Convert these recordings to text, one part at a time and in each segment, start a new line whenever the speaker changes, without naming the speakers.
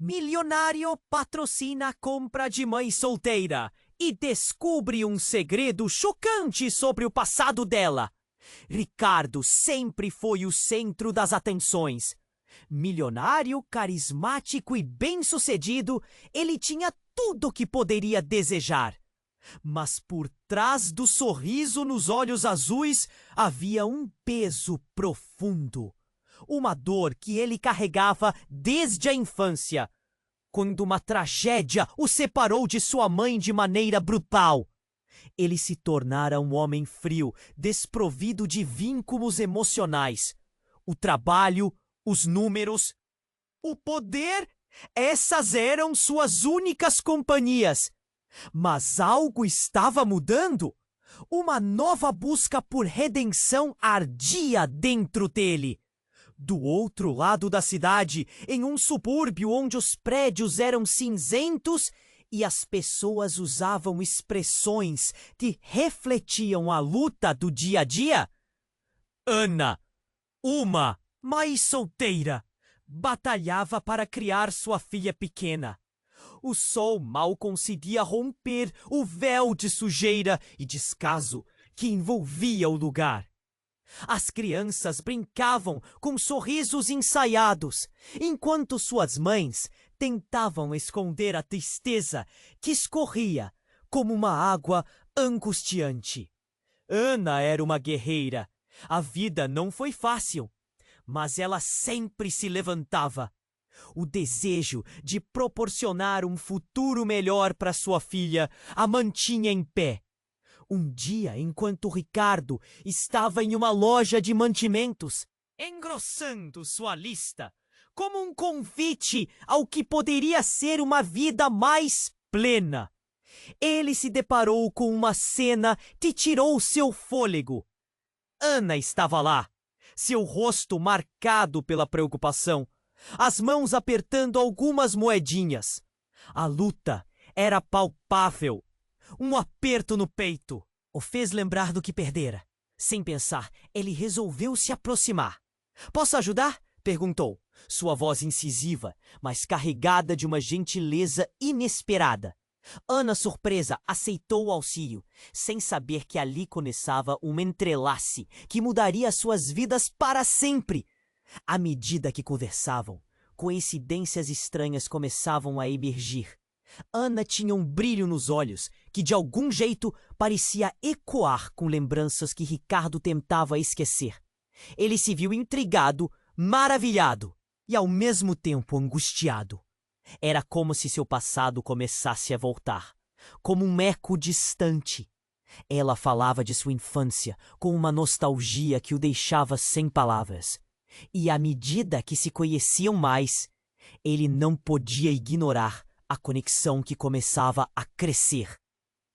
Milionário patrocina a compra de mãe solteira e descobre um segredo chocante sobre o passado dela. Ricardo sempre foi o centro das atenções. Milionário, carismático e bem-sucedido, ele tinha tudo o que poderia desejar. Mas por trás do sorriso nos olhos azuis havia um peso profundo. Uma dor que ele carregava desde a infância, quando uma tragédia o separou de sua mãe de maneira brutal. Ele se tornara um homem frio, desprovido de vínculos emocionais. O trabalho, os números, o poder, essas eram suas únicas companhias. Mas algo estava mudando. Uma nova busca por redenção ardia dentro dele. Do outro lado da cidade, em um subúrbio onde os prédios eram cinzentos e as pessoas usavam expressões que refletiam a luta do dia a dia, Ana, uma mãe solteira, batalhava para criar sua filha pequena. O sol mal conseguia romper o véu de sujeira e descaso que envolvia o lugar. As crianças brincavam com sorrisos ensaiados, enquanto suas mães tentavam esconder a tristeza que escorria como uma água angustiante. Ana era uma guerreira. A vida não foi fácil, mas ela sempre se levantava. O desejo de proporcionar um futuro melhor para sua filha a mantinha em pé. Um dia, enquanto Ricardo estava em uma loja de mantimentos, engrossando sua lista, como um convite ao que poderia ser uma vida mais plena, ele se deparou com uma cena que tirou seu fôlego. Ana estava lá, seu rosto marcado pela preocupação, as mãos apertando algumas moedinhas. A luta era palpável. Um aperto no peito o fez lembrar do que perdera. Sem pensar, ele resolveu se aproximar. "Posso ajudar?" perguntou, sua voz incisiva, mas carregada de uma gentileza inesperada. Ana, surpresa, aceitou o auxílio, sem saber que ali começava um entrelace que mudaria suas vidas para sempre. À medida que conversavam, coincidências estranhas começavam a emergir. Ana tinha um brilho nos olhos que, de algum jeito, parecia ecoar com lembranças que Ricardo tentava esquecer. Ele se viu intrigado, maravilhado e, ao mesmo tempo, angustiado. Era como se seu passado começasse a voltar, como um eco distante. Ela falava de sua infância com uma nostalgia que o deixava sem palavras. E, à medida que se conheciam mais, ele não podia ignorar a conexão que começava a crescer,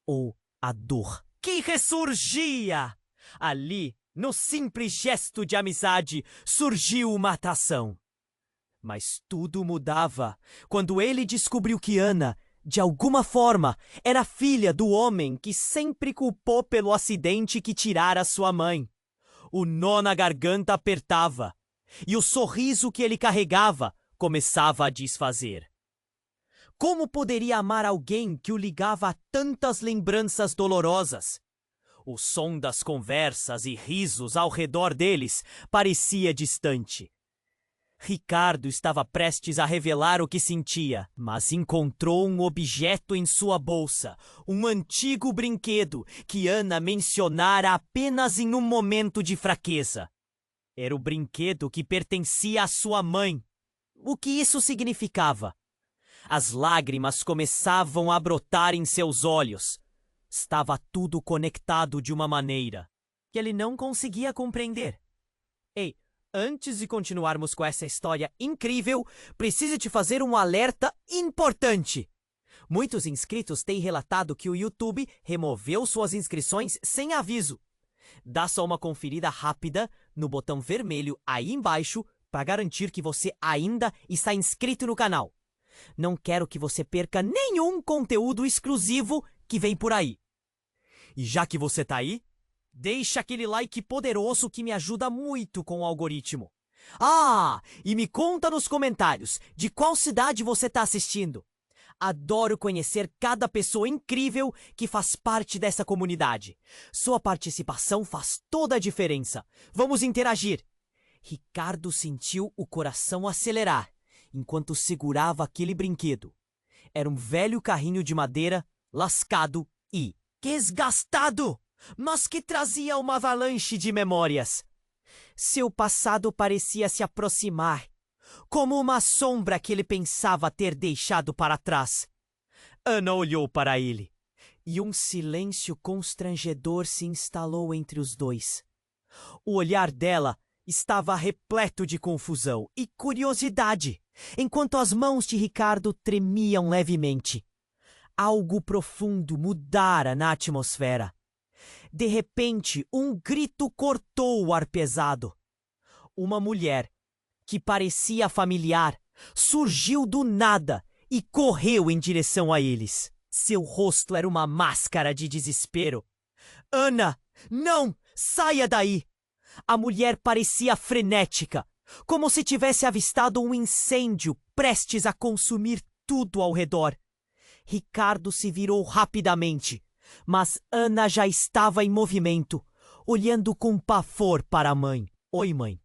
ou a dor que ressurgia. Ali, no simples gesto de amizade, surgiu uma atração. Mas tudo mudava quando ele descobriu que Ana, de alguma forma, era filha do homem que sempre culpou pelo acidente que tirara sua mãe. O nó na garganta apertava, e o sorriso que ele carregava começava a desfazer. Como poderia amar alguém que o ligava a tantas lembranças dolorosas? O som das conversas e risos ao redor deles parecia distante. Ricardo estava prestes a revelar o que sentia, mas encontrou um objeto em sua bolsa, um antigo brinquedo que Ana mencionara apenas em um momento de fraqueza. Era o brinquedo que pertencia à sua mãe. O que isso significava? As lágrimas começavam a brotar em seus olhos. Estava tudo conectado de uma maneira que ele não conseguia compreender. Ei, antes de continuarmos com essa história incrível, preciso te fazer um alerta importante. Muitos inscritos têm relatado que o YouTube removeu suas inscrições sem aviso. Dá só uma conferida rápida no botão vermelho aí embaixo para garantir que você ainda está inscrito no canal. Não quero que você perca nenhum conteúdo exclusivo que vem por aí. E já que você tá aí, deixa aquele like poderoso que me ajuda muito com o algoritmo. Ah, e me conta nos comentários de qual cidade você está assistindo. Adoro conhecer cada pessoa incrível que faz parte dessa comunidade. Sua participação faz toda a diferença. Vamos interagir. Ricardo sentiu o coração acelerar enquanto segurava aquele brinquedo. Era um velho carrinho de madeira, lascado e desgastado, mas que trazia uma avalanche de memórias. Seu passado parecia se aproximar, como uma sombra que ele pensava ter deixado para trás. Ana olhou para ele, e um silêncio constrangedor se instalou entre os dois. O olhar dela estava repleto de confusão e curiosidade, enquanto as mãos de Ricardo tremiam levemente. Algo profundo mudara na atmosfera. De repente, um grito cortou o ar pesado. Uma mulher, que parecia familiar, surgiu do nada e correu em direção a eles. Seu rosto era uma máscara de desespero. Ana, não! Saia daí! A mulher parecia frenética, como se tivesse avistado um incêndio prestes a consumir tudo ao redor. Ricardo se virou rapidamente, mas Ana já estava em movimento, olhando com pavor para a mãe. Oi, mãe.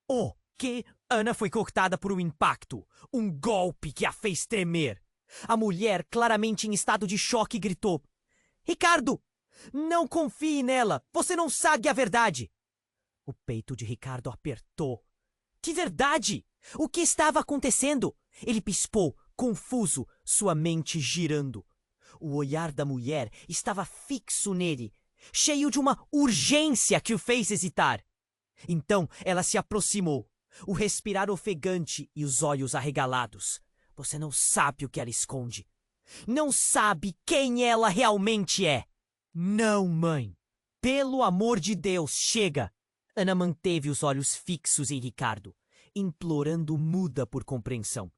O que? Ana foi cortada por um impacto, um golpe que a fez tremer. A mulher, claramente em estado de choque, gritou: Ricardo, não confie nela, você não sabe a verdade. O peito de Ricardo apertou. Que verdade? O que estava acontecendo? Ele pispou, confuso, sua mente girando. O olhar da mulher estava fixo nele, cheio de uma urgência que o fez hesitar. Então ela se aproximou, o respirar ofegante e os olhos arregalados. Você não sabe o que ela esconde. Não sabe quem ela realmente é. Não, mãe. Pelo amor de Deus, chega. Ana manteve os olhos fixos em Ricardo, implorando muda por compreensão.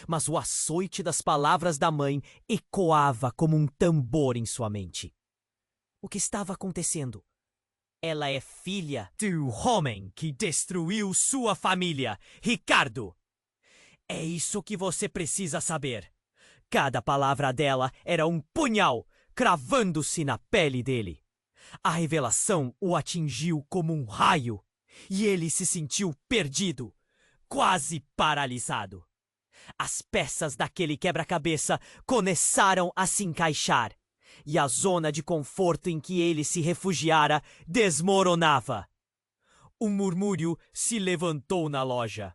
Mas o açoite das palavras da mãe ecoava como um tambor em sua mente. O que estava acontecendo? Ela é filha do homem que destruiu sua família, Ricardo. É isso que você precisa saber. Cada palavra dela era um punhal, cravando-se na pele dele. A revelação o atingiu como um raio, e ele se sentiu perdido, quase paralisado. As peças daquele quebra-cabeça começaram a se encaixar, e a zona de conforto em que ele se refugiara desmoronava. Um murmúrio se levantou na loja.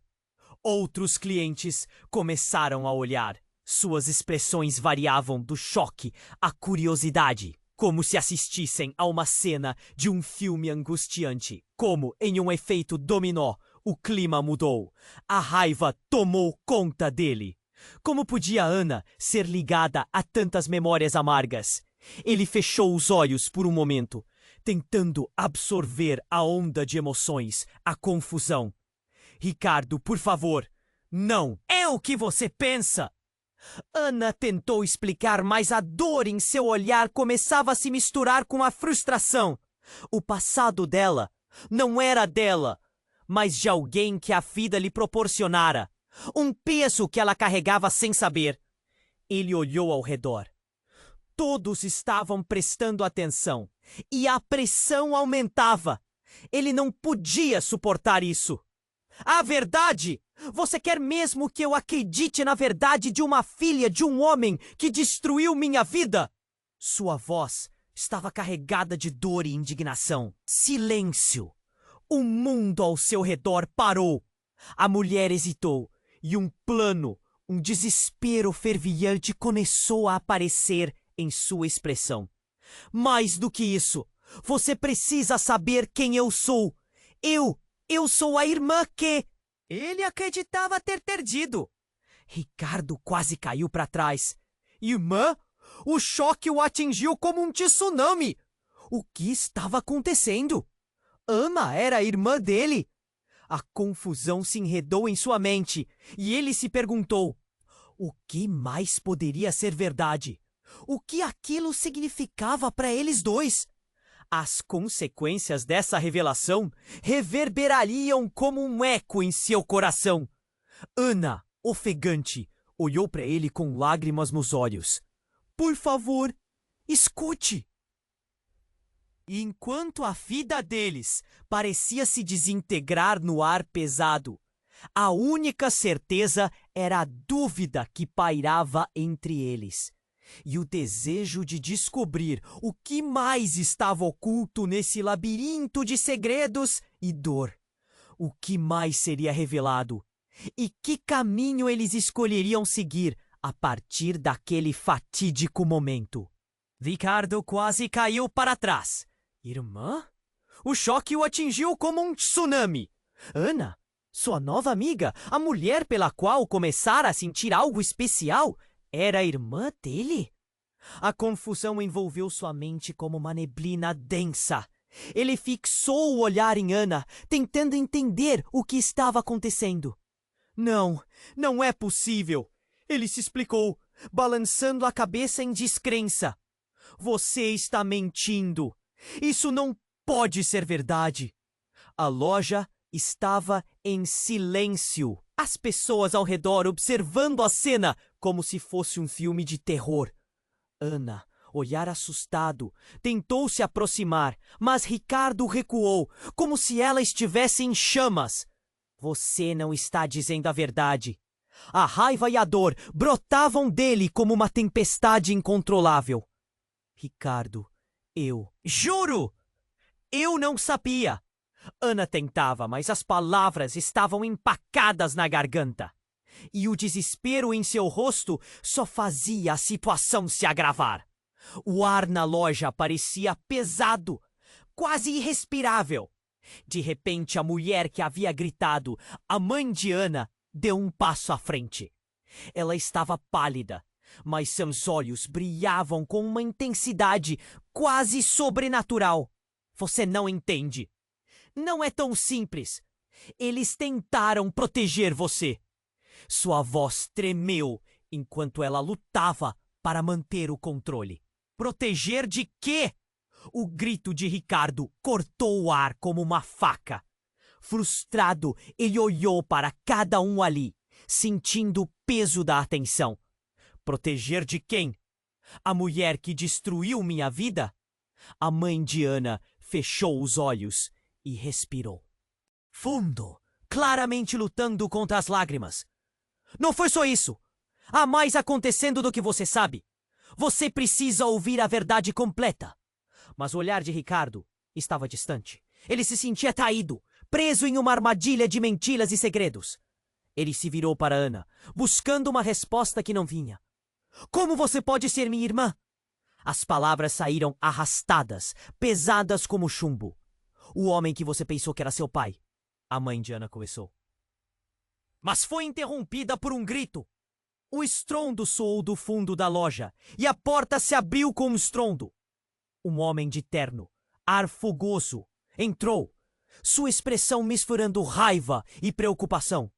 Outros clientes começaram a olhar. Suas expressões variavam do choque à curiosidade, como se assistissem a uma cena de um filme angustiante. Como em um efeito dominó, o clima mudou. A raiva tomou conta dele. Como podia Ana ser ligada a tantas memórias amargas? Ele fechou os olhos por um momento, tentando absorver a onda de emoções, a confusão. Ricardo, por favor, não é o que você pensa! Ana tentou explicar, mas a dor em seu olhar começava a se misturar com a frustração. O passado dela não era dela, mas de alguém que a vida lhe proporcionara. Um peso que ela carregava sem saber. Ele olhou ao redor. Todos estavam prestando atenção, e a pressão aumentava. Ele não podia suportar isso. A verdade! Você quer mesmo que eu acredite na verdade de uma filha de um homem que destruiu minha vida? Sua voz estava carregada de dor e indignação. Silêncio! O mundo ao seu redor parou. A mulher hesitou, e um plano, um desespero fervilhante começou a aparecer em sua expressão. Mais do que isso, você precisa saber quem eu sou. Eu sou a irmã que... Ele acreditava ter perdido. Ricardo quase caiu para trás. Irmã? O choque o atingiu como um tsunami. O que estava acontecendo? Ana era a irmã dele. A confusão se enredou em sua mente e ele se perguntou: o que mais poderia ser verdade? O que aquilo significava para eles dois? As consequências dessa revelação reverberariam como um eco em seu coração. Ana, ofegante, olhou para ele com lágrimas nos olhos. Por favor, escute. E enquanto a vida deles parecia se desintegrar no ar pesado, a única certeza era a dúvida que pairava entre eles e o desejo de descobrir o que mais estava oculto nesse labirinto de segredos e dor. O que mais seria revelado e que caminho eles escolheriam seguir a partir daquele fatídico momento. Ricardo quase caiu para trás. Irmã? O choque o atingiu como um tsunami. Ana, sua nova amiga, a mulher pela qual começara a sentir algo especial, era a irmã dele? A confusão envolveu sua mente como uma neblina densa. Ele fixou o olhar em Ana, tentando entender o que estava acontecendo. Não, não é possível. Ele se explicou, balançando a cabeça em descrença. Você está mentindo. Isso não pode ser verdade. A loja estava em silêncio. As pessoas ao redor observando a cena como se fosse um filme de terror. Ana, olhar assustado, tentou se aproximar, mas Ricardo recuou, como se ela estivesse em chamas. Você não está dizendo a verdade. A raiva e a dor brotavam dele como uma tempestade incontrolável. Ricardo, juro! Eu não sabia. Ana tentava, mas as palavras estavam empacadas na garganta. E o desespero em seu rosto só fazia a situação se agravar. O ar na loja parecia pesado, quase irrespirável. De repente, a mulher que havia gritado, a mãe de Ana, deu um passo à frente. Ela estava pálida, mas seus olhos brilhavam com uma intensidade quase sobrenatural. Você não entende. Não é tão simples. Eles tentaram proteger você. Sua voz tremeu enquanto ela lutava para manter o controle. Proteger de quê? O grito de Ricardo cortou o ar como uma faca. Frustrado, ele olhou para cada um ali, sentindo o peso da atenção. Proteger de quem? A mulher que destruiu minha vida? A mãe de Ana fechou os olhos e respirou fundo, claramente lutando contra as lágrimas. Não foi só isso. Há mais acontecendo do que você sabe. Você precisa ouvir a verdade completa. Mas o olhar de Ricardo estava distante. Ele se sentia traído, preso em uma armadilha de mentiras e segredos. Ele se virou para Ana, buscando uma resposta que não vinha. Como você pode ser minha irmã? As palavras saíram arrastadas, pesadas como chumbo. O homem que você pensou que era seu pai. A mãe de Ana começou. Mas foi interrompida por um grito. O estrondo soou do fundo da loja e a porta se abriu com um estrondo. Um homem de terno, ar fogoso, entrou, sua expressão misturando raiva e preocupação.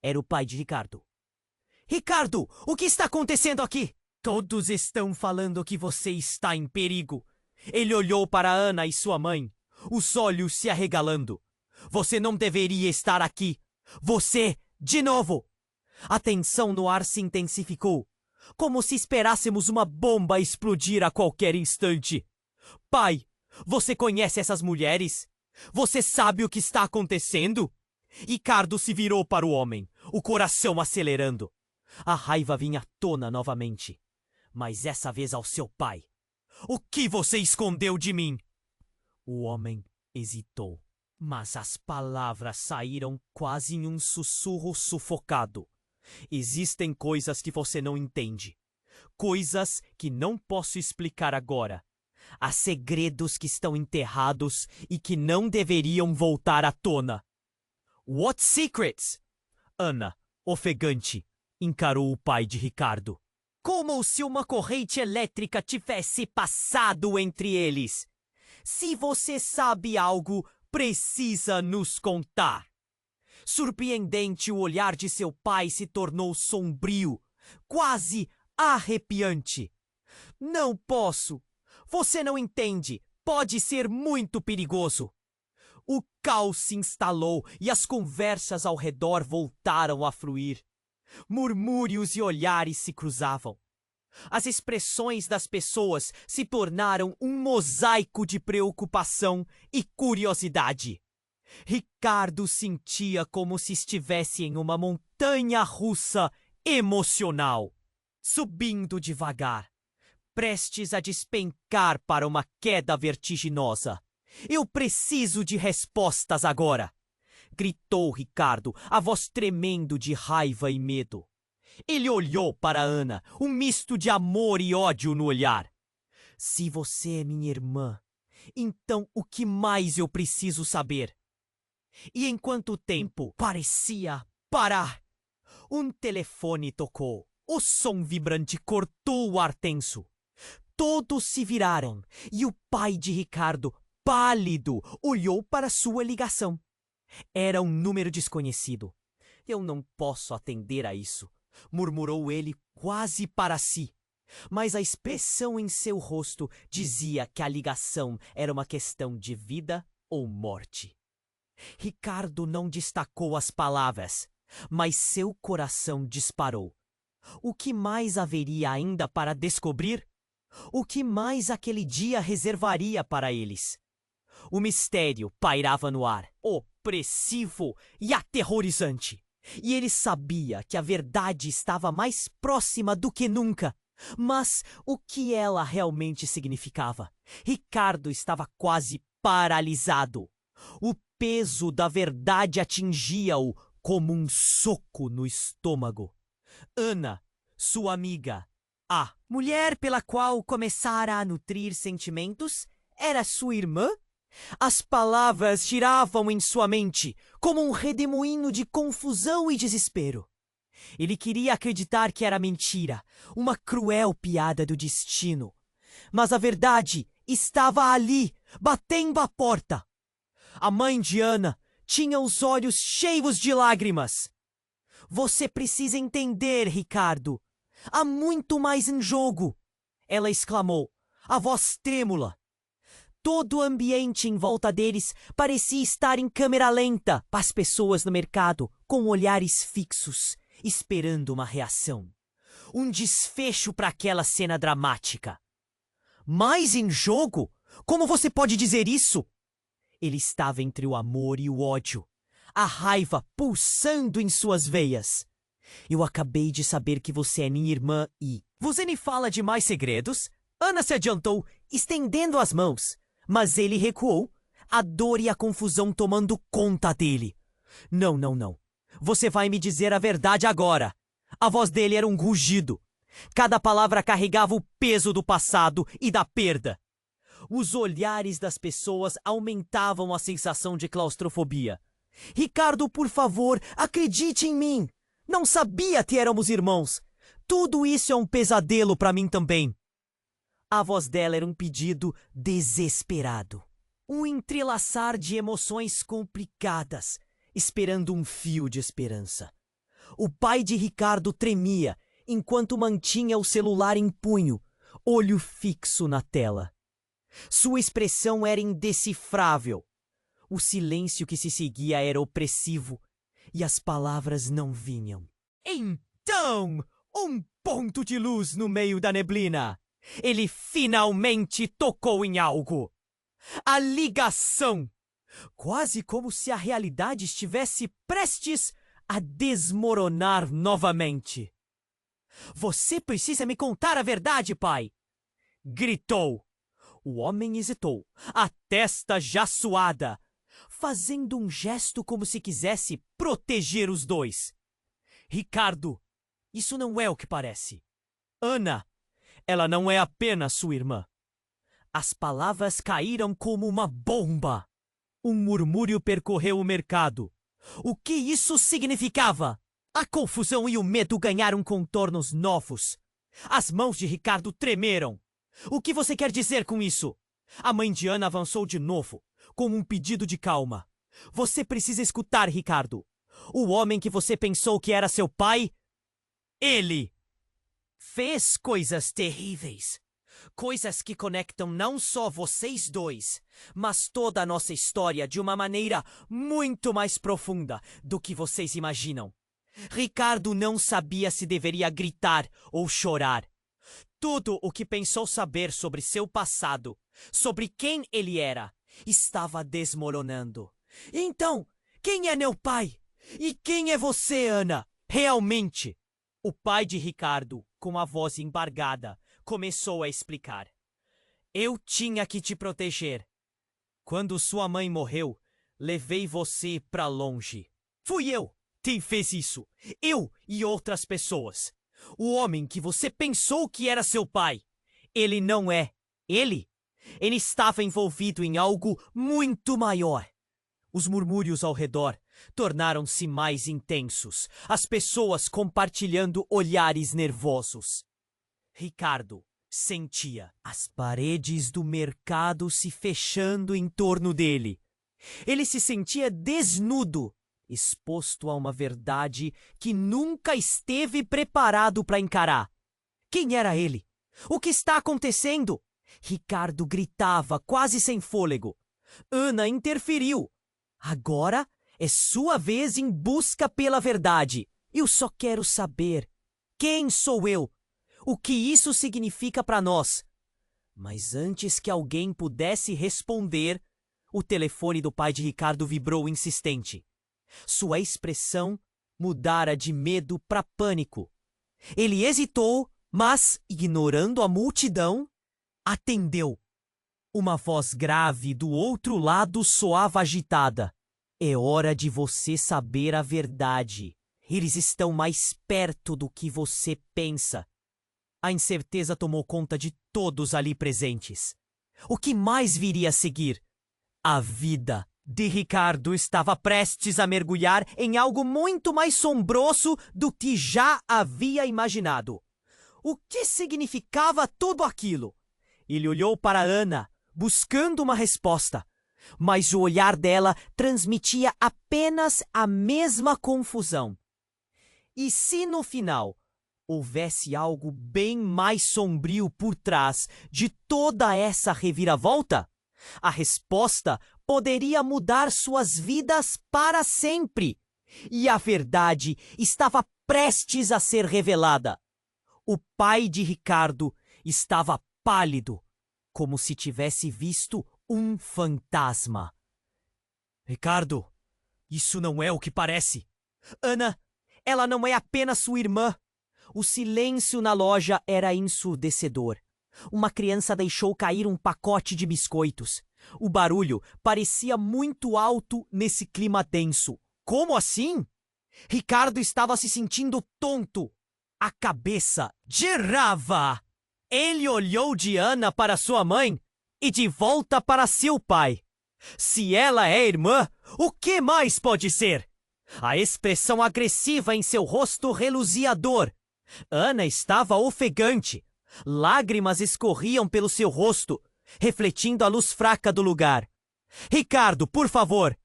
Era o pai de Ricardo. Ricardo, o que está acontecendo aqui? Todos estão falando que você está em perigo. Ele olhou para Ana e sua mãe, os olhos se arregalando. Você não deveria estar aqui. Você, de novo. A tensão no ar se intensificou, como se esperássemos uma bomba explodir a qualquer instante. Pai, você conhece essas mulheres? Você sabe o que está acontecendo? Ricardo se virou para o homem, o coração acelerando. A raiva vinha à tona novamente, mas essa vez ao seu pai. O que você escondeu de mim? O homem hesitou, mas as palavras saíram quase em um sussurro sufocado. Existem coisas que você não entende. Coisas que não posso explicar agora. Há segredos que estão enterrados e que não deveriam voltar à tona. What secrets? Ana, ofegante, encarou o pai de Ricardo. Como se uma corrente elétrica tivesse passado entre eles. Se você sabe algo, precisa nos contar. Surpreendente, o olhar de seu pai se tornou sombrio, quase arrepiante. Não posso. Você não entende. pode ser muito perigoso. O caos se instalou e as conversas ao redor voltaram a fluir. Murmúrios e olhares se cruzavam. As expressões das pessoas se tornaram um mosaico de preocupação e curiosidade. Ricardo sentia como se estivesse em uma montanha russa emocional, subindo devagar, prestes a despencar para uma queda vertiginosa. Eu preciso de respostas agora! Gritou Ricardo, a voz tremendo de raiva e medo. Ele olhou para Ana, um misto de amor e ódio no olhar. Se você é minha irmã, então o que mais eu preciso saber? E enquanto o tempo parecia parar, um telefone tocou. O som vibrante cortou o ar tenso. Todos se viraram e o pai de Ricardo, pálido, olhou para sua ligação. Era um número desconhecido. Eu não posso atender a isso, murmurou ele quase para si. Mas a expressão em seu rosto dizia que a ligação era uma questão de vida ou morte. Ricardo não destacou as palavras, mas seu coração disparou. O que mais haveria ainda para descobrir? O que mais aquele dia reservaria para eles? O mistério pairava no ar, opressivo e aterrorizante. E ele sabia que a verdade estava mais próxima do que nunca. Mas o que ela realmente significava? Ricardo estava quase paralisado. O peso da verdade atingia-o como um soco no estômago. Ana, sua amiga, a mulher pela qual começara a nutrir sentimentos, era sua irmã? As palavras giravam em sua mente como um redemoinho de confusão e desespero. Ele queria acreditar que era mentira, uma cruel piada do destino. Mas a verdade estava ali, batendo a porta. A mãe de Ana tinha os olhos cheios de lágrimas. Você precisa entender, Ricardo. Há muito mais em jogo, ela exclamou, a voz trêmula. Todo o ambiente em volta deles parecia estar em câmera lenta, as pessoas no mercado com olhares fixos, esperando uma reação. Um desfecho para aquela cena dramática. Mais em jogo? Como você pode dizer isso? Ele estava entre o amor e o ódio, a raiva pulsando em suas veias. Eu acabei de saber que você é minha irmã e... Você me fala de mais segredos? Ana se adiantou, estendendo as mãos. Mas ele recuou, a dor e a confusão tomando conta dele. Não, não, não. Você vai me dizer a verdade agora. A voz dele era um rugido. Cada palavra carregava o peso do passado e da perda. Os olhares das pessoas aumentavam a sensação de claustrofobia. Ricardo, por favor, acredite em mim. Não sabia que éramos irmãos. Tudo isso é um pesadelo para mim também. A voz dela era um pedido desesperado. Um entrelaçar de emoções complicadas, esperando um fio de esperança. O pai de Ricardo tremia, enquanto mantinha o celular em punho, olho fixo na tela. Sua expressão era indecifrável. O silêncio que se seguia era opressivo, e as palavras não vinham. Então, um ponto de luz no meio da neblina. Ele finalmente tocou em algo. A ligação. Quase como se a realidade estivesse prestes a desmoronar novamente. Você precisa me contar a verdade, pai! Gritou. O homem hesitou, a testa já suada, fazendo um gesto como se quisesse proteger os dois. Ricardo, isso não é o que parece. Ana, ela não é apenas sua irmã. As palavras caíram como uma bomba. Um murmúrio percorreu o mercado. O que isso significava? A confusão e o medo ganharam contornos novos. As mãos de Ricardo tremeram. O que você quer dizer com isso? A mãe de Ana avançou de novo, com um pedido de calma. Você precisa escutar, Ricardo. O homem que você pensou que era seu pai, ele fez coisas terríveis. Coisas que conectam não só vocês dois, mas toda a nossa história de uma maneira muito mais profunda do que vocês imaginam. Ricardo não sabia se deveria gritar ou chorar. Tudo o que pensou saber sobre seu passado, sobre quem ele era, estava desmoronando. Então, quem é meu pai? E quem é você, Ana? Realmente? O pai de Ricardo, com a voz embargada, começou a explicar. Eu tinha que te proteger. Quando sua mãe morreu, levei você pra longe. Fui eu quem fez isso. Eu e outras pessoas. O homem que você pensou que era seu pai. Ele não é. Ele estava envolvido em algo muito maior. Os murmúrios ao redor tornaram-se mais intensos, as pessoas compartilhando olhares nervosos. Ricardo sentia as paredes do mercado se fechando em torno dele. Ele se sentia desnudo, exposto a uma verdade que nunca esteve preparado para encarar. Quem era ele? O que está acontecendo? Ricardo gritava, quase sem fôlego. Ana interferiu. Agora é sua vez em busca pela verdade. Eu só quero saber quem sou eu, o que isso significa para nós. Mas antes que alguém pudesse responder, o telefone do pai de Ricardo vibrou insistente. Sua expressão mudara de medo para pânico. Ele hesitou, mas, ignorando a multidão, atendeu. Uma voz grave do outro lado soava agitada. É hora de você saber a verdade. Eles estão mais perto do que você pensa. A incerteza tomou conta de todos ali presentes. O que mais viria a seguir? A vida de Ricardo estava prestes a mergulhar em algo muito mais sombroso do que já havia imaginado. O que significava tudo aquilo? Ele olhou para Ana, buscando uma resposta, mas o olhar dela transmitia apenas a mesma confusão. E se no final houvesse algo bem mais sombrio por trás de toda essa reviravolta? A resposta poderia mudar suas vidas para sempre. E a verdade estava prestes a ser revelada. O pai de Ricardo estava pálido, como se tivesse visto um fantasma. Ricardo, isso não é o que parece. Ana, ela não é apenas sua irmã. O silêncio na loja era ensurdecedor. Uma criança deixou cair um pacote de biscoitos. O barulho parecia muito alto nesse clima denso. Como assim? Ricardo estava se sentindo tonto. A cabeça girava. Ele olhou de Ana para sua mãe e de volta para seu pai. Se ela é irmã, o que mais pode ser? A expressão agressiva em seu rosto reluzia dor. Ana estava ofegante. Lágrimas escorriam pelo seu rosto, refletindo a luz fraca do lugar. Ricardo, por favor!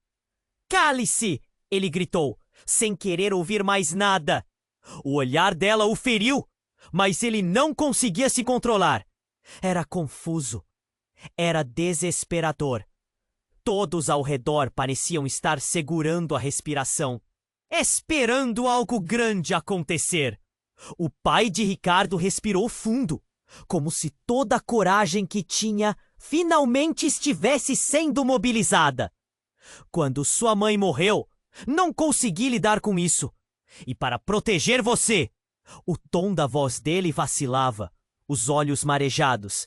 Cale-se! Ele gritou, sem querer ouvir mais nada. O olhar dela o feriu, mas ele não conseguia se controlar. Era confuso. Era desesperador. Todos ao redor pareciam estar segurando a respiração, esperando algo grande acontecer. O pai de Ricardo respirou fundo, como se toda a coragem que tinha finalmente estivesse sendo mobilizada. Quando sua mãe morreu, não consegui lidar com isso. E para proteger você, o tom da voz dele vacilava, os olhos marejados.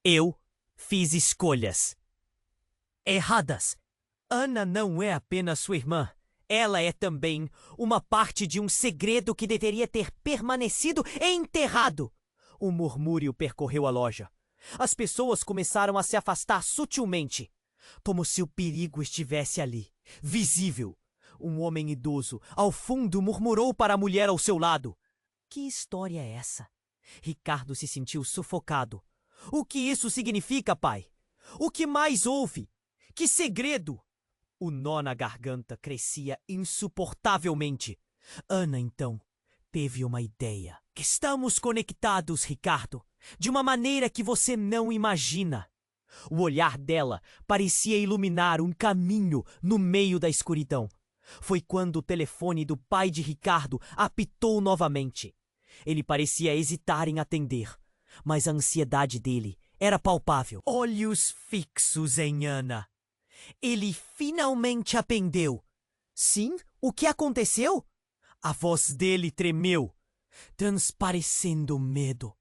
Eu fiz escolhas erradas. Ana não é apenas sua irmã. Ela é também uma parte de um segredo que deveria ter permanecido enterrado. Um murmúrio percorreu a loja. As pessoas começaram a se afastar sutilmente, como se o perigo estivesse ali, visível. Um homem idoso, ao fundo, murmurou para a mulher ao seu lado. Que história é essa? Ricardo se sentiu sufocado. O que isso significa, pai? O que mais houve? Que segredo? O nó na garganta crescia insuportavelmente. Ana, então, teve uma ideia. Estamos conectados, Ricardo. de uma maneira que você não imagina. O olhar dela parecia iluminar um caminho no meio da escuridão. Foi quando o telefone do pai de Ricardo apitou novamente. Ele parecia hesitar em atender, mas a ansiedade dele era palpável. Olhos fixos em Ana. Ele finalmente atendeu. Sim? O que aconteceu? A voz dele tremeu, transparecendo medo.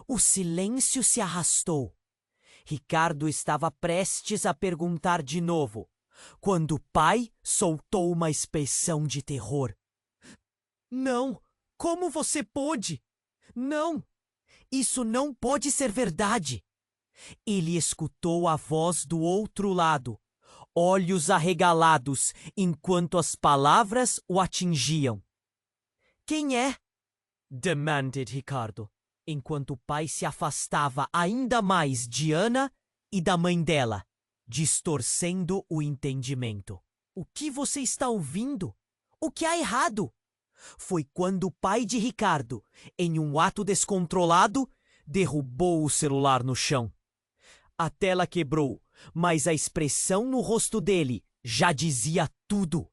O silêncio se arrastou. Ricardo estava prestes a perguntar de novo, quando o pai soltou uma expressão de terror. Não! Como você pôde? Não! Isso não pode ser verdade! Ele escutou a voz do outro lado, olhos arregalados, enquanto as palavras o atingiam. Quem é? Demanded Ricardo, enquanto o pai se afastava ainda mais de Ana e da mãe dela, distorcendo o entendimento. O que você está ouvindo? O que há errado? Foi quando o pai de Ricardo, em um ato descontrolado, derrubou o celular no chão. A tela quebrou, mas a expressão no rosto dele já dizia tudo.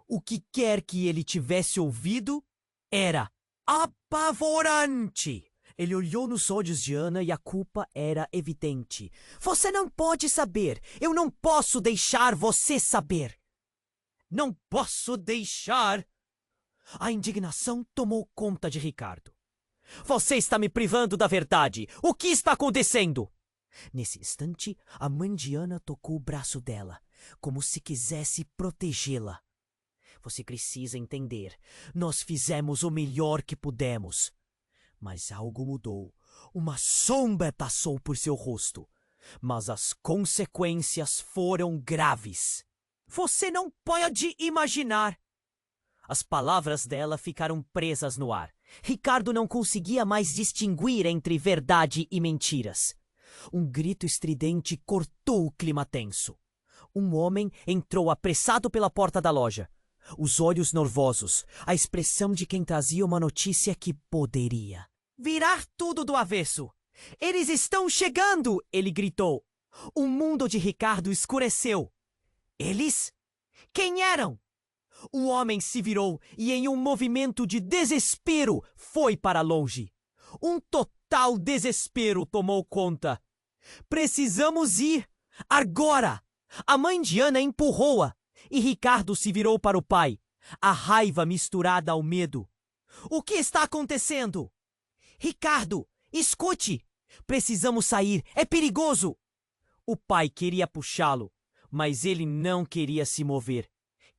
O que quer que ele tivesse ouvido era apavorante. Ele olhou nos olhos de Ana e a culpa era evidente. Você não pode saber. Eu não posso deixar você saber. Não posso deixar. A indignação tomou conta de Ricardo. Você está me privando da verdade. O que está acontecendo? Nesse instante, a mãe de Ana tocou o braço dela, como se quisesse protegê-la. Você precisa entender. Nós fizemos o melhor que pudemos. Mas algo mudou. Uma sombra passou por seu rosto. Mas as consequências foram graves. Você não pode imaginar. As palavras dela ficaram presas no ar. Ricardo não conseguia mais distinguir entre verdade e mentiras. Um grito estridente cortou o clima tenso. Um homem entrou apressado pela porta da loja. Os olhos nervosos, a expressão de quem trazia uma notícia que poderia virar tudo do avesso. Eles estão chegando! Ele gritou. O mundo de Ricardo escureceu. Eles? Quem eram? O homem se virou e, em um movimento de desespero, foi para longe. Um total desespero tomou conta. Precisamos ir! Agora! A mãe de Ana empurrou-a e Ricardo se virou para o pai, a raiva misturada ao medo. O que está acontecendo? Ricardo, escute! Precisamos sair, é perigoso! O pai queria puxá-lo, mas ele não queria se mover.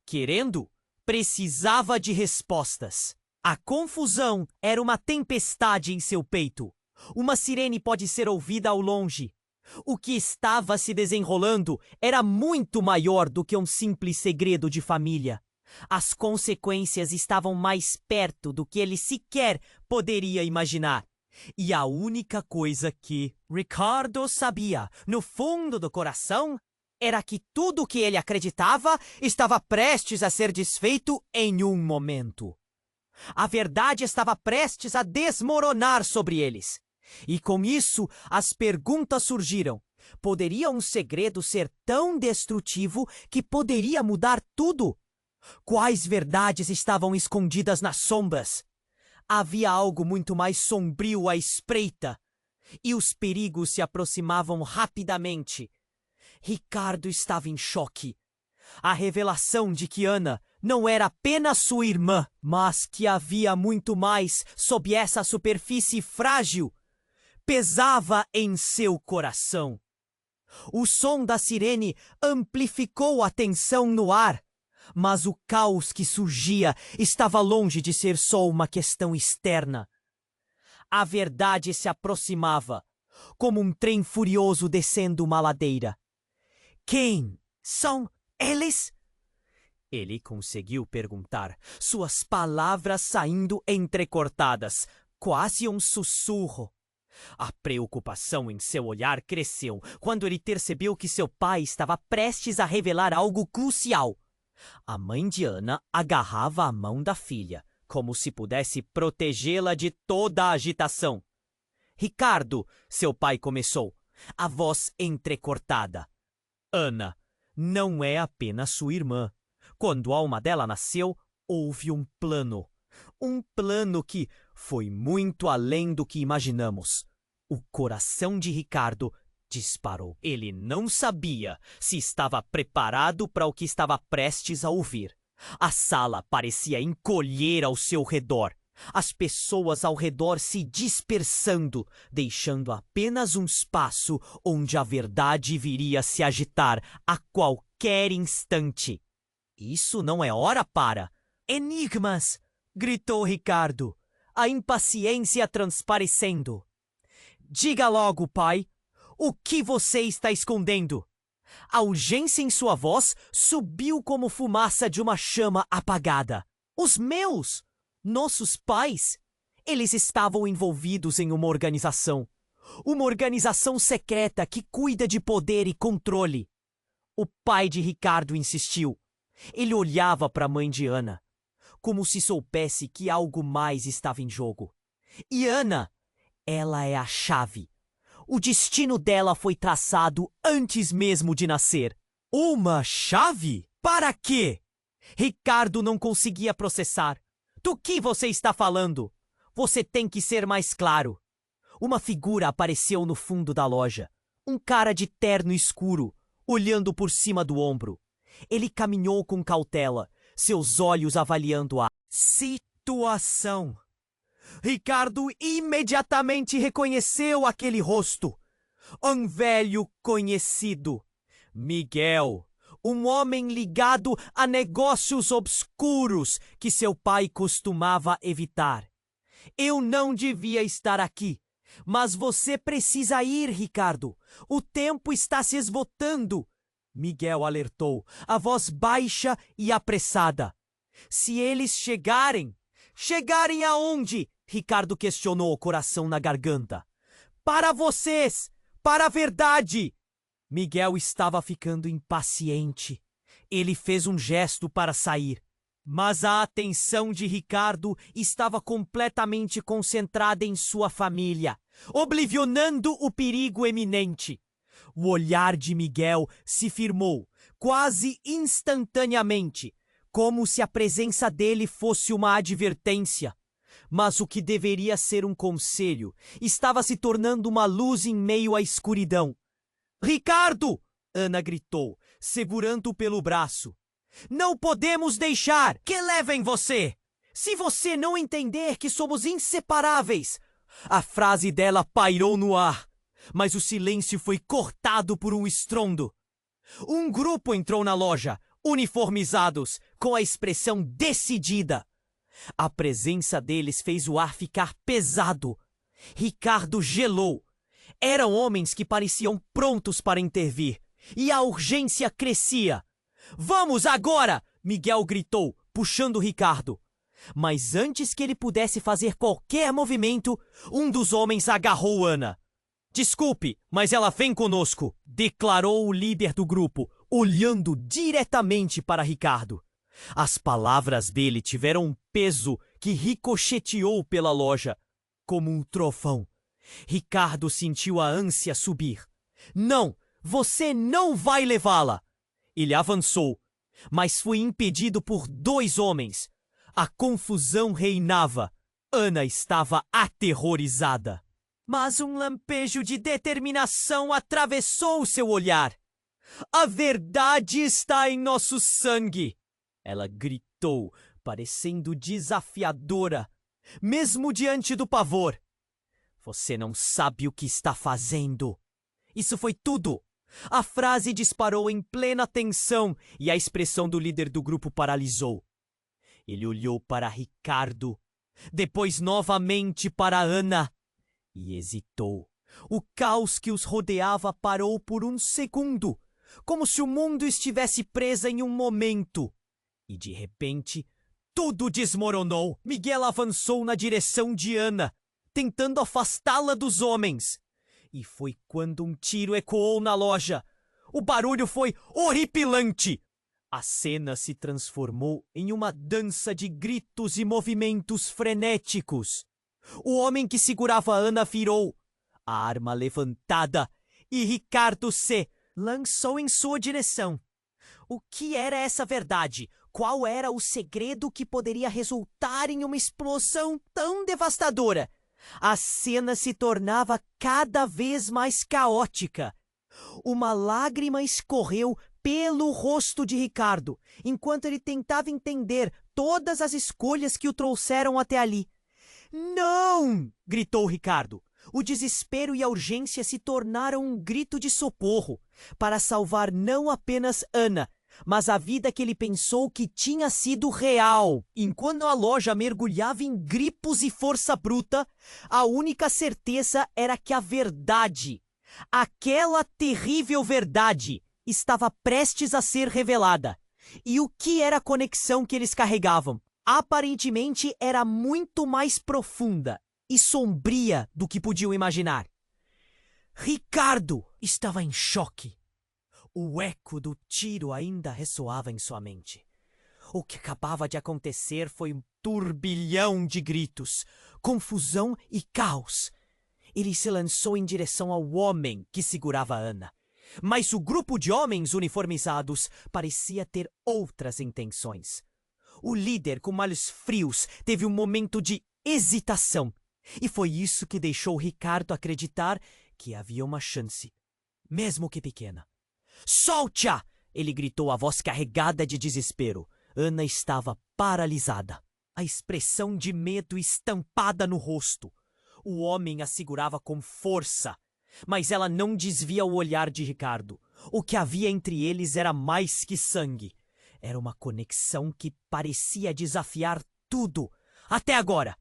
Querendo, precisava de respostas. A confusão era uma tempestade em seu peito. Uma sirene pode ser ouvida ao longe. O que estava se desenrolando era muito maior do que um simples segredo de família. As consequências estavam mais perto do que ele sequer poderia imaginar. E a única coisa que Ricardo sabia, no fundo do coração, era que tudo o que ele acreditava estava prestes a ser desfeito em um momento. A verdade estava prestes a desmoronar sobre eles. E com isso, as perguntas surgiram. Poderia um segredo ser tão destrutivo que poderia mudar tudo? Quais verdades estavam escondidas nas sombras? Havia algo muito mais sombrio à espreita, e os perigos se aproximavam rapidamente. Ricardo estava em choque. A revelação de que Ana não era apenas sua irmã, mas que havia muito mais sob essa superfície frágil, pesava em seu coração. O som da sirene amplificou a tensão no ar, mas o caos que surgia estava longe de ser só uma questão externa. A verdade se aproximava, como um trem furioso descendo uma ladeira. Quem são eles? Ele conseguiu perguntar, suas palavras saindo entrecortadas, quase um sussurro. A preocupação em seu olhar cresceu quando ele percebeu que seu pai estava prestes a revelar algo crucial. A mãe de Ana agarrava a mão da filha, como se pudesse protegê-la de toda a agitação. Ricardo, seu pai começou, a voz entrecortada. Ana não é apenas sua irmã. Quando a alma dela nasceu, houve um plano. Um plano que foi muito além do que imaginamos. O coração de Ricardo disparou. Ele não sabia se estava preparado para o que estava prestes a ouvir. A sala parecia encolher ao seu redor. As pessoas ao redor se dispersando, deixando apenas um espaço onde a verdade viria se agitar a qualquer instante. Isso não é hora para enigmas! Gritou Ricardo, a impaciência transparecendo. Diga logo, pai, o que você está escondendo? A urgência em sua voz subiu como fumaça de uma chama apagada. Os meus, nossos pais, eles estavam envolvidos em uma organização secreta que cuida de poder e controle. O pai de Ricardo insistiu. Ele olhava para a mãe de Ana, como se soubesse que algo mais estava em jogo. E Ana, ela é a chave. O destino dela foi traçado antes mesmo de nascer. Uma chave? Para quê? Ricardo não conseguia processar. Do que você está falando? Você tem que ser mais claro. Uma figura apareceu no fundo da loja. Um cara de terno escuro, olhando por cima do ombro. Ele caminhou com cautela, seus olhos avaliando a situação. Ricardo imediatamente reconheceu aquele rosto. Um velho conhecido. Miguel, um homem ligado a negócios obscuros que seu pai costumava evitar. Eu não devia estar aqui, mas você precisa ir, Ricardo. O tempo está se esgotando. Miguel alertou, a voz baixa e apressada. Se eles chegarem... Chegarem aonde? Ricardo questionou, o coração na garganta. Para vocês! Para a verdade! Miguel estava ficando impaciente. Ele fez um gesto para sair. Mas a atenção de Ricardo estava completamente concentrada em sua família, oblivionando o perigo eminente. O olhar de Miguel se firmou, quase instantaneamente, como se a presença dele fosse uma advertência. Mas o que deveria ser um conselho estava se tornando uma luz em meio à escuridão. Ricardo! Ana gritou, segurando-o pelo braço. Não podemos deixar que levem você! Se você não entender que somos inseparáveis! A frase dela pairou no ar, mas o silêncio foi cortado por um estrondo. Um grupo entrou na loja, uniformizados, com a expressão decidida. A presença deles fez o ar ficar pesado. Ricardo gelou. Eram homens que pareciam prontos para intervir, e a urgência crescia. Vamos agora! Miguel gritou, puxando Ricardo. Mas antes que ele pudesse fazer qualquer movimento, um dos homens agarrou Ana. Desculpe, mas ela vem conosco, declarou o líder do grupo, olhando diretamente para Ricardo. As palavras dele tiveram um peso que ricocheteou pela loja, como um trovão. Ricardo sentiu a ânsia subir. Não, você não vai levá-la! Ele avançou, mas foi impedido por 2 homens. A confusão reinava. Ana estava aterrorizada. Mas um lampejo de determinação atravessou seu olhar. A verdade está em nosso sangue! Ela gritou, parecendo desafiadora, mesmo diante do pavor. Você não sabe o que está fazendo. Isso foi tudo. A frase disparou em plena tensão e a expressão do líder do grupo paralisou. Ele olhou para Ricardo, depois novamente para Ana e hesitou. O caos que os rodeava parou por um segundo, como se o mundo estivesse preso em um momento. E de repente, tudo desmoronou. Miguel avançou na direção de Ana, tentando afastá-la dos homens. E foi quando um tiro ecoou na loja. O barulho foi horripilante. A cena se transformou em uma dança de gritos e movimentos frenéticos. O homem que segurava Ana virou, a arma levantada, e Ricardo se lançou em sua direção. O que era essa verdade? Qual era o segredo que poderia resultar em uma explosão tão devastadora? A cena se tornava cada vez mais caótica. Uma lágrima escorreu pelo rosto de Ricardo, enquanto ele tentava entender todas as escolhas que o trouxeram até ali. Não! Gritou Ricardo. O desespero e a urgência se tornaram um grito de socorro para salvar não apenas Ana, mas a vida que ele pensou que tinha sido real. Enquanto a loja mergulhava em gripos e força bruta, a única certeza era que a verdade, aquela terrível verdade, estava prestes a ser revelada. E o que era a conexão que eles carregavam? Aparentemente era muito mais profunda e sombria do que podiam imaginar. Ricardo estava em choque. O eco do tiro ainda ressoava em sua mente. O que acabava de acontecer foi um turbilhão de gritos, confusão e caos. Ele se lançou em direção ao homem que segurava Ana. Mas o grupo de homens uniformizados parecia ter outras intenções. O líder, com olhos frios, teve um momento de hesitação. E foi isso que deixou Ricardo acreditar que havia uma chance, mesmo que pequena. Solte-a! Ele gritou, a voz carregada de desespero. Ana estava paralisada, a expressão de medo estampada no rosto. O homem a segurava com força, mas ela não desvia o olhar de Ricardo. O que havia entre eles era mais que sangue. Era uma conexão que parecia desafiar tudo, até agora.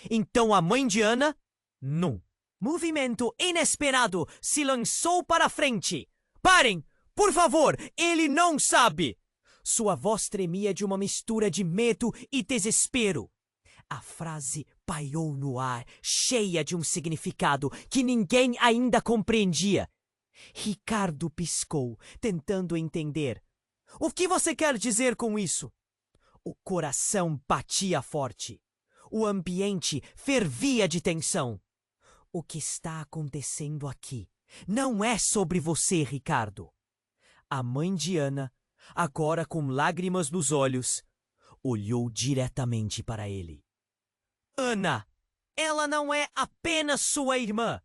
Então a mãe de Ana, num movimento inesperado, se lançou para a frente. Parem! Por favor, ele não sabe! Sua voz tremia de uma mistura de medo e desespero. A frase pairou no ar, cheia de um significado que ninguém ainda compreendia. Ricardo piscou, tentando entender. O que você quer dizer com isso? O coração batia forte. O ambiente fervia de tensão. O que está acontecendo aqui não é sobre você, Ricardo. A mãe de Ana, agora com lágrimas nos olhos, olhou diretamente para ele. Ana, ela não é apenas sua irmã.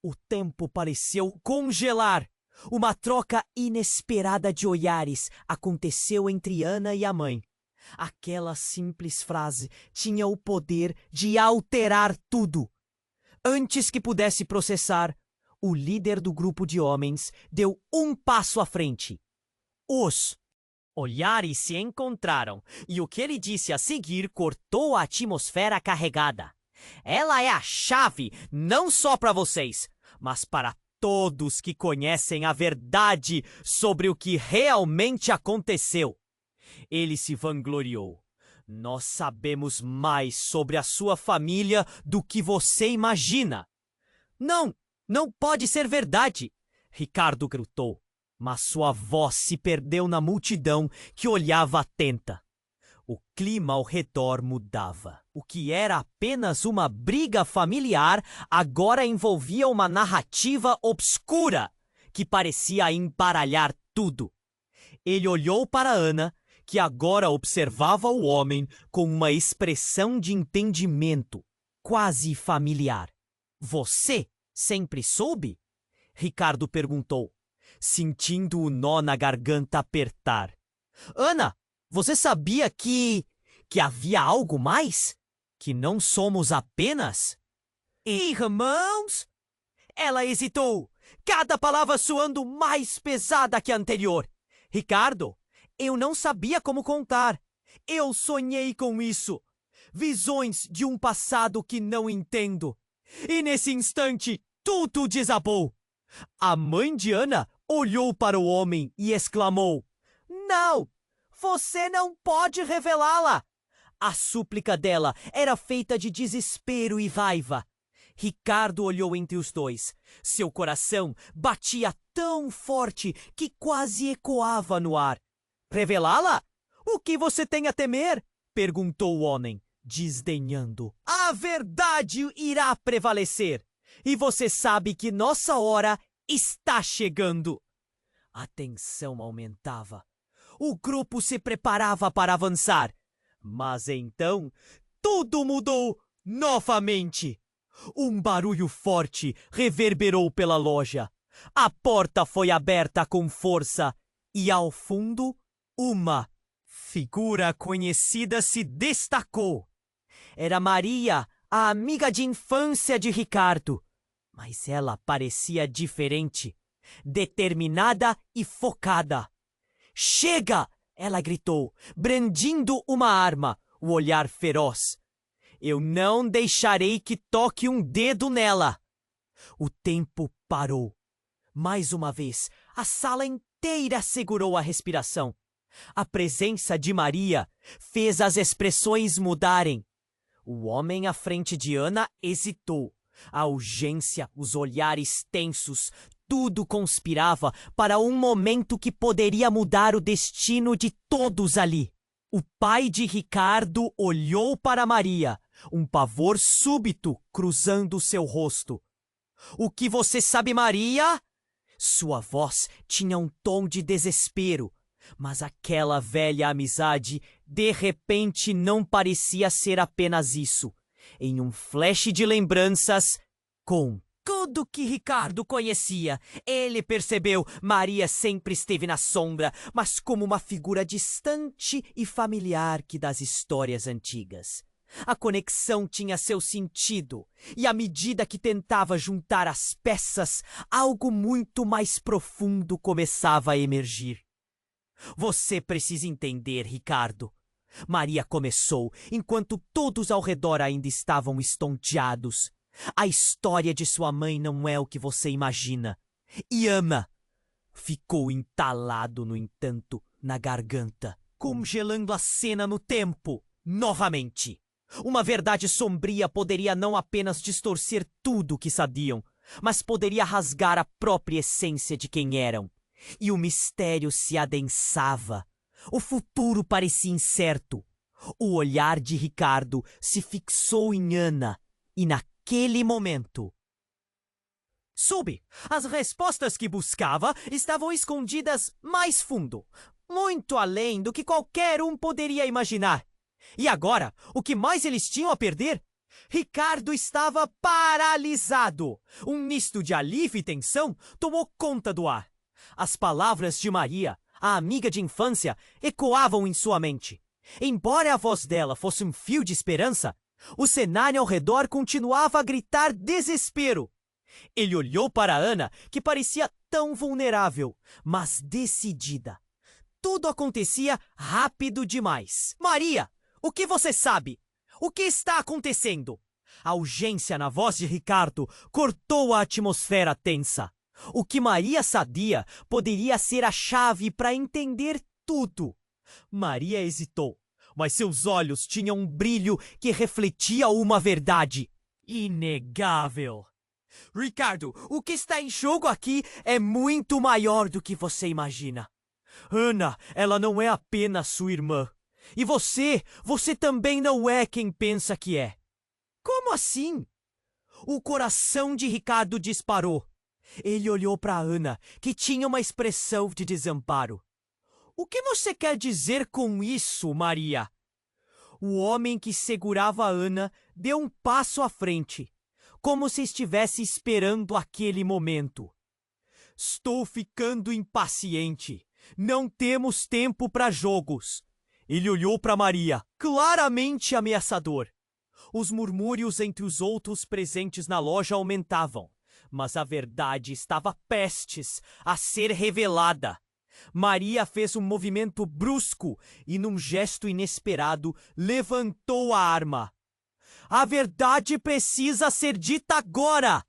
O tempo pareceu congelar. Uma troca inesperada de olhares aconteceu entre Ana e a mãe. Aquela simples frase tinha o poder de alterar tudo. Antes que pudesse processar, o líder do grupo de homens deu um passo à frente. Os olhares se encontraram e o que ele disse a seguir cortou a atmosfera carregada. Ela é a chave não só para vocês, mas para todos que conhecem a verdade sobre o que realmente aconteceu. Ele se vangloriou. Nós sabemos mais sobre a sua família do que você imagina. Não, não pode ser verdade, Ricardo gritou, mas sua voz se perdeu na multidão que olhava atenta. O clima ao redor mudava. O que era apenas uma briga familiar agora envolvia uma narrativa obscura que parecia embaralhar tudo. Ele olhou para Ana, que agora observava o homem com uma expressão de entendimento, quase familiar. Você sempre soube? Ricardo perguntou, sentindo o nó na garganta apertar. Ana, você sabia que havia algo mais? Que não somos apenas irmãos? Ela hesitou, cada palavra soando mais pesada que a anterior. Ricardo, eu não sabia como contar. Eu sonhei com isso. Visões de um passado que não entendo. E nesse instante, tudo desabou. A mãe de Ana olhou para o homem e exclamou: Não! Você não pode revelá-la! A súplica dela era feita de desespero e raiva. Ricardo olhou entre os dois. Seu coração batia tão forte que quase ecoava no ar. Revelá-la? O que você tem a temer? Perguntou o homem, desdenhando. A verdade irá prevalecer. E você sabe que nossa hora está chegando. A tensão aumentava. O grupo se preparava para avançar. Mas então, tudo mudou novamente. Um barulho forte reverberou pela loja. A porta foi aberta com força e, ao fundo, uma figura conhecida se destacou. Era Maria, a amiga de infância de Ricardo. Mas ela parecia diferente, determinada e focada. "Chega!" ela gritou, brandindo uma arma, o olhar feroz. "Eu não deixarei que toque um dedo nela." O tempo parou. Mais uma vez, a sala inteira segurou a respiração. A presença de Maria fez as expressões mudarem. O homem à frente de Ana hesitou. A urgência, os olhares tensos, tudo conspirava para um momento que poderia mudar o destino de todos ali. O pai de Ricardo olhou para Maria, um pavor súbito cruzando seu rosto. "O que você sabe, Maria?" Sua voz tinha um tom de desespero, mas aquela velha amizade de repente não parecia ser apenas isso. Em um flash de lembranças, com tudo que Ricardo conhecia, ele percebeu Maria sempre esteve na sombra, mas como uma figura distante e familiar que das histórias antigas. A conexão tinha seu sentido, e à medida que tentava juntar as peças, algo muito mais profundo começava a emergir. "Você precisa entender, Ricardo." Maria começou, enquanto todos ao redor ainda estavam estonteados. "A história de sua mãe não é o que você imagina. E ama." Ficou entalado, no entanto, na garganta, congelando a cena no tempo, novamente. Uma verdade sombria poderia não apenas distorcer tudo o que sabiam, mas poderia rasgar a própria essência de quem eram. E o mistério se adensava. O futuro parecia incerto. O olhar de Ricardo se fixou em Ana, e naquele momento... soube, as respostas que buscava estavam escondidas mais fundo, muito além do que qualquer um poderia imaginar. E agora, o que mais eles tinham a perder? Ricardo estava paralisado. Um misto de alívio e tensão tomou conta do ar. As palavras de Maria, a amiga de infância, ecoavam em sua mente. Embora a voz dela fosse um fio de esperança, o cenário ao redor continuava a gritar desespero. Ele olhou para Ana, que parecia tão vulnerável, mas decidida. Tudo acontecia rápido demais. "Maria, o que você sabe? O que está acontecendo?" A urgência na voz de Ricardo cortou a atmosfera tensa. O que Maria sabia poderia ser a chave para entender tudo. Maria hesitou, mas seus olhos tinham um brilho que refletia uma verdade inegável. "Ricardo, o que está em jogo aqui é muito maior do que você imagina. Ana, ela não é apenas sua irmã. E você também não é quem pensa que é." "Como assim?" O coração de Ricardo disparou. Ele olhou para Ana, que tinha uma expressão de desamparo. "O que você quer dizer com isso, Maria?" O homem que segurava Ana deu um passo à frente, como se estivesse esperando aquele momento. "Estou ficando impaciente. Não temos tempo para jogos." Ele olhou para Maria, claramente ameaçador. Os murmúrios entre os outros presentes na loja aumentavam, mas a verdade estava prestes a ser revelada. Maria fez um movimento brusco e, num gesto inesperado, levantou a arma. "A verdade precisa ser dita agora!"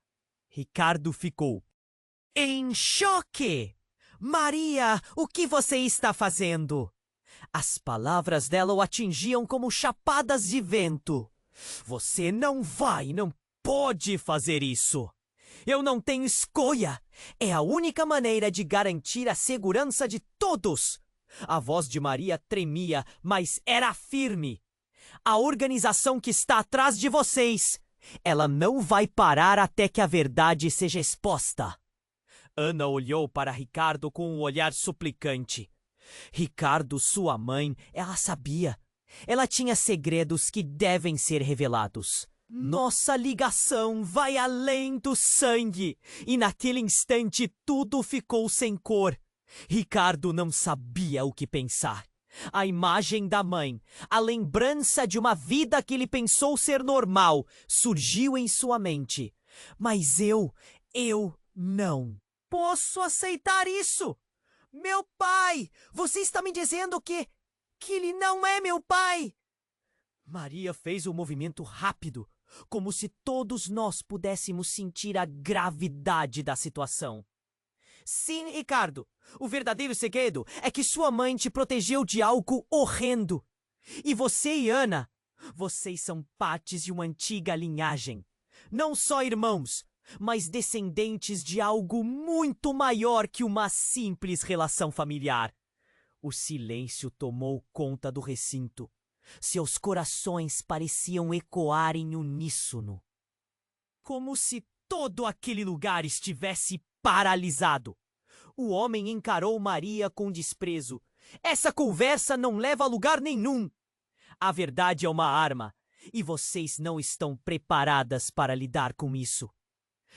Ricardo ficou em choque. "Maria, o que você está fazendo?" As palavras dela o atingiam como chapadas de vento. "Você não pode fazer isso. Eu não tenho escolha. É a única maneira de garantir a segurança de todos." A voz de Maria tremia, mas era firme. "A organização que está atrás de vocês. Ela não vai parar até que a verdade seja exposta. Ana olhou para Ricardo com um olhar suplicante. Ricardo, sua mãe, ela sabia. Ela tinha segredos que devem ser revelados. Nossa ligação vai além do sangue. E naquele instante tudo ficou sem cor. Ricardo não sabia o que pensar. A imagem da mãe, a lembrança de uma vida que ele pensou ser normal, surgiu em sua mente. Mas eu não posso aceitar isso. Meu pai! Você está me dizendo que ele não é meu pai? Maria fez um movimento rápido, como se todos nós pudéssemos sentir a gravidade da situação. Sim, Ricardo. O verdadeiro segredo é que sua mãe te protegeu de algo horrendo. E você e Ana, vocês são partes de uma antiga linhagem. Não só irmãos, mas descendentes de algo muito maior que uma simples relação familiar. O silêncio tomou conta do recinto. Seus corações pareciam ecoar em uníssono. Como se todo aquele lugar estivesse paralisado. O homem encarou Maria com desprezo. Essa conversa não leva a lugar nenhum. A verdade é uma arma, e vocês não estão preparadas para lidar com isso.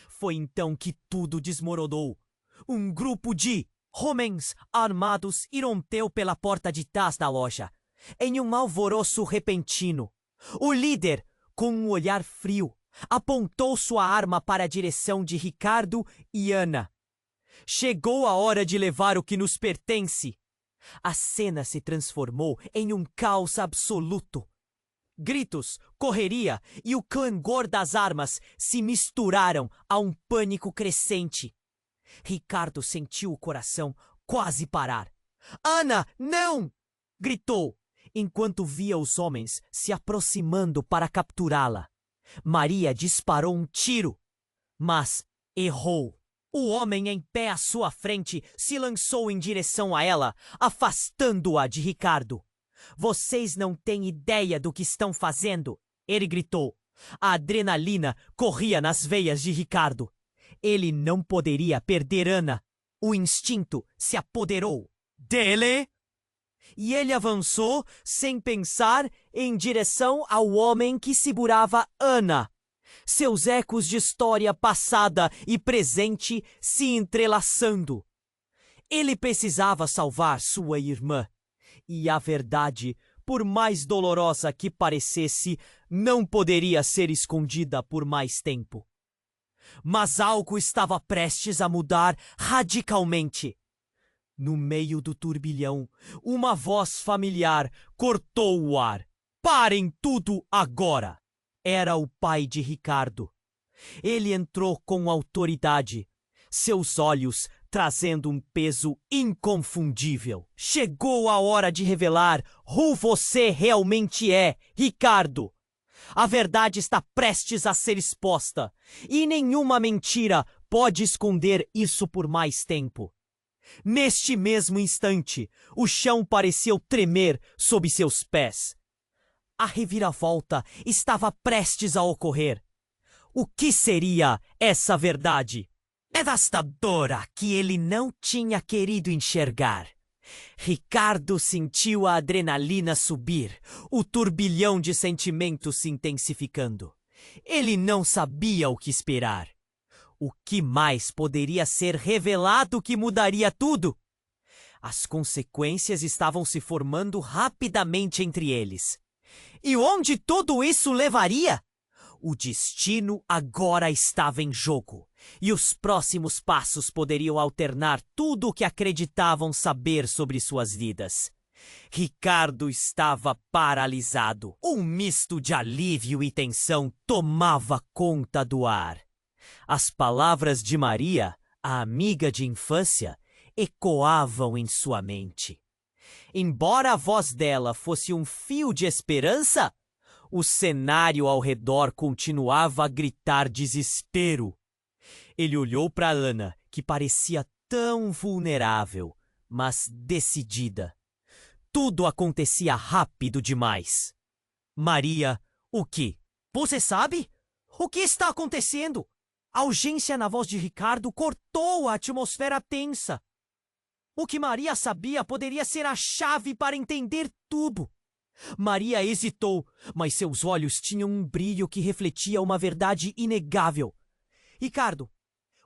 Foi então que tudo desmoronou. Um grupo de homens armados irrompeu pela porta de trás da loja, em um alvoroço repentino. O líder, com um olhar frio, apontou sua arma para a direção de Ricardo e Ana. Chegou a hora de levar o que nos pertence. A cena se transformou em um caos absoluto. Gritos, correria e o clangor das armas se misturaram a um pânico crescente. Ricardo sentiu o coração quase parar. "Ana, não!" gritou, enquanto via os homens se aproximando para capturá-la. Maria disparou um tiro, mas errou. O homem em pé à sua frente se lançou em direção a ela, afastando-a de Ricardo. "Vocês não têm ideia do que estão fazendo!" ele gritou. A adrenalina corria nas veias de Ricardo. Ele não poderia perder Ana. O instinto se apoderou dele e ele avançou, sem pensar, em direção ao homem que segurava Ana. Seus ecos de história passada e presente se entrelaçando. Ele precisava salvar sua irmã. E a verdade, por mais dolorosa que parecesse, não poderia ser escondida por mais tempo. Mas algo estava prestes a mudar radicalmente. No meio do turbilhão, uma voz familiar cortou o ar. "Parem tudo agora!" Era o pai de Ricardo. Ele entrou com autoridade, seus olhos trazendo um peso inconfundível. "Chegou a hora de revelar who você realmente é, Ricardo. A verdade está prestes a ser exposta, e nenhuma mentira pode esconder isso por mais tempo." Neste mesmo instante, o chão pareceu tremer sob seus pés. A reviravolta estava prestes a ocorrer. O que seria essa verdade? Devastadora que ele não tinha querido enxergar. Ricardo sentiu a adrenalina subir, o turbilhão de sentimentos se intensificando. Ele não sabia o que esperar. O que mais poderia ser revelado que mudaria tudo? As consequências estavam se formando rapidamente entre eles. E onde tudo isso levaria? O destino agora estava em jogo, e os próximos passos poderiam alternar tudo o que acreditavam saber sobre suas vidas. Ricardo estava paralisado. Um misto de alívio e tensão tomava conta do ar. As palavras de Maria, a amiga de infância, ecoavam em sua mente. Embora a voz dela fosse um fio de esperança, o cenário ao redor continuava a gritar desespero. Ele olhou para Ana, que parecia tão vulnerável, mas decidida. Tudo acontecia rápido demais. "Maria, o que? Você sabe? O que está acontecendo? A urgência na voz de Ricardo cortou a atmosfera tensa. O que Maria sabia poderia ser a chave para entender tudo. Maria hesitou, mas seus olhos tinham um brilho que refletia uma verdade inegável. Ricardo,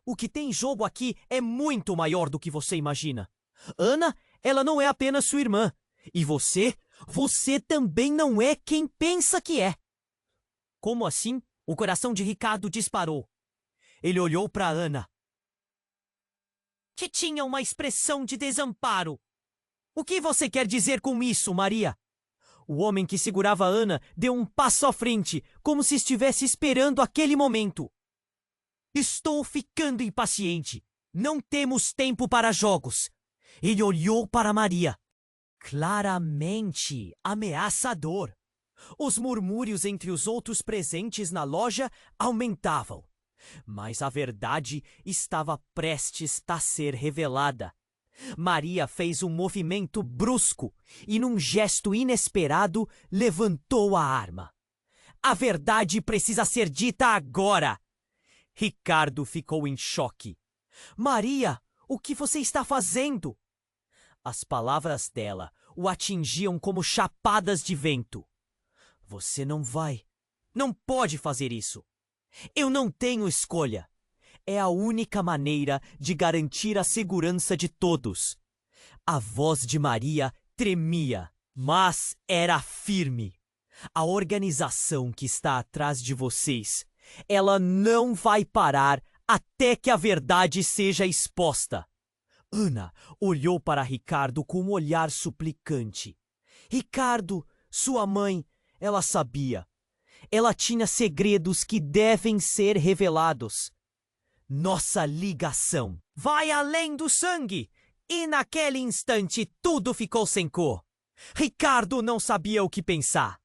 o que tem em jogo aqui é muito maior do que você imagina. Ana, ela não é apenas sua irmã. E você também não é quem pensa que é. Como assim? O coração de Ricardo disparou. Ele olhou para Ana, que tinha uma expressão de desamparo. O que você quer dizer com isso, Maria? O homem que segurava Ana deu um passo à frente, como se estivesse esperando aquele momento. Estou ficando impaciente. Não temos tempo para jogos. Ele olhou para Maria, claramente ameaçador. Os murmúrios entre os outros presentes na loja aumentavam. Mas a verdade estava prestes a ser revelada. Maria fez um movimento brusco e, num gesto inesperado, levantou a arma. A verdade precisa ser dita agora! Ricardo ficou em choque. Maria, o que você está fazendo? As palavras dela o atingiam como chapadas de vento. Você não pode fazer isso. Eu não tenho escolha. É a única maneira de garantir a segurança de todos. A voz de Maria tremia, mas era firme. A organização que está atrás de vocês, ela não vai parar até que a verdade seja exposta. Ana olhou para Ricardo com um olhar suplicante. Ricardo, sua mãe, ela sabia. Ela tinha segredos que devem ser revelados. Nossa ligação vai além do sangue. E naquele instante tudo ficou sem cor. Ricardo não sabia o que pensar.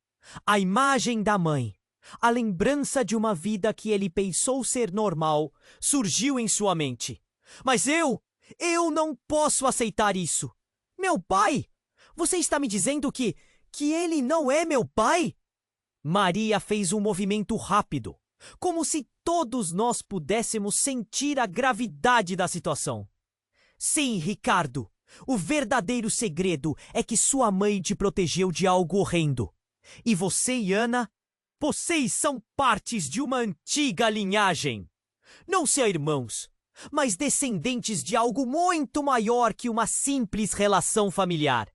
A imagem da mãe, a lembrança de uma vida que ele pensou ser normal, surgiu em sua mente. Mas eu não posso aceitar isso. Meu pai? Você está me dizendo que ele não é meu pai? Maria fez um movimento rápido, como se todos nós pudéssemos sentir a gravidade da situação. Sim, Ricardo, o verdadeiro segredo é que sua mãe te protegeu de algo horrendo. E você e Ana, vocês são partes de uma antiga linhagem. Não só irmãos, mas descendentes de algo muito maior que uma simples relação familiar.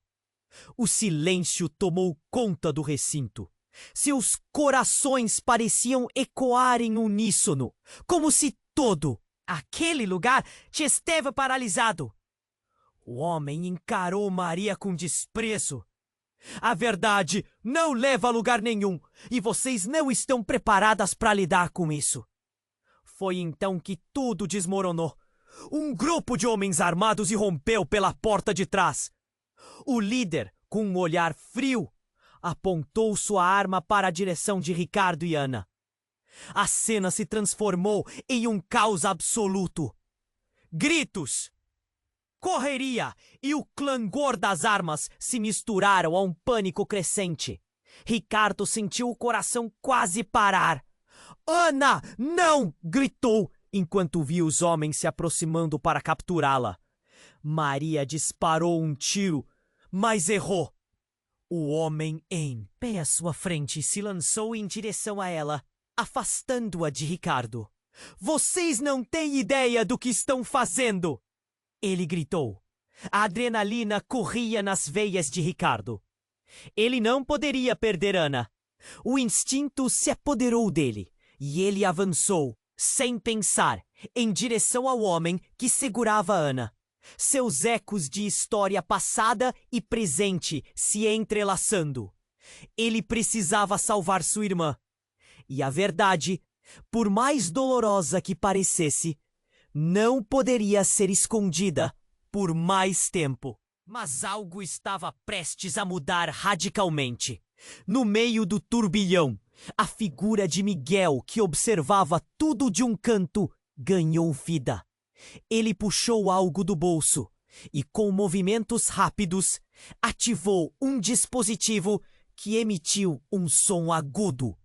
O silêncio tomou conta do recinto. Seus corações pareciam ecoar em uníssono, como se todo aquele lugar esteve paralisado. O homem encarou Maria com desprezo. A verdade não leva a lugar nenhum, e vocês não estão preparadas para lidar com isso. Foi então que tudo desmoronou. Um grupo de homens armados irrompeu pela porta de trás. O líder, com um olhar frio, apontou sua arma para a direção de Ricardo e Ana. A cena se transformou em um caos absoluto. Gritos, correria e o clangor das armas se misturaram a um pânico crescente. Ricardo sentiu o coração quase parar. Ana, não! Gritou, enquanto viu os homens se aproximando para capturá-la. Maria disparou um tiro, mas errou. O homem em pé à sua frente se lançou em direção a ela, afastando-a de Ricardo. Vocês não têm ideia do que estão fazendo! Ele gritou. A adrenalina corria nas veias de Ricardo. Ele não poderia perder Ana. O instinto se apoderou dele, e ele avançou, sem pensar, em direção ao homem que segurava Ana. Seus ecos de história passada e presente se entrelaçando. Ele precisava salvar sua irmã. E a verdade, por mais dolorosa que parecesse, não poderia ser escondida por mais tempo. Mas algo estava prestes a mudar radicalmente. No meio do turbilhão, a figura de Miguel, que observava tudo de um canto, ganhou vida. Ele puxou algo do bolso e, com movimentos rápidos, ativou um dispositivo que emitiu um som agudo.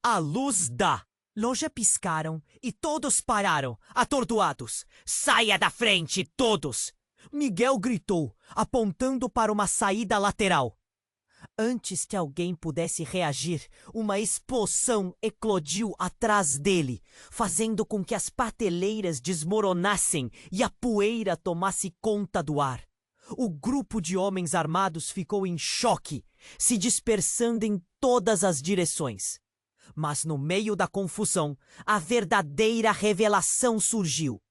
A luz da Loja piscaram e todos pararam, atordoados. Saia da frente, todos! Miguel gritou, apontando para uma saída lateral. Antes que alguém pudesse reagir, uma explosão eclodiu atrás dele, fazendo com que as prateleiras desmoronassem e a poeira tomasse conta do ar. O grupo de homens armados ficou em choque, se dispersando em todas as direções. Mas no meio da confusão, a verdadeira revelação surgiu.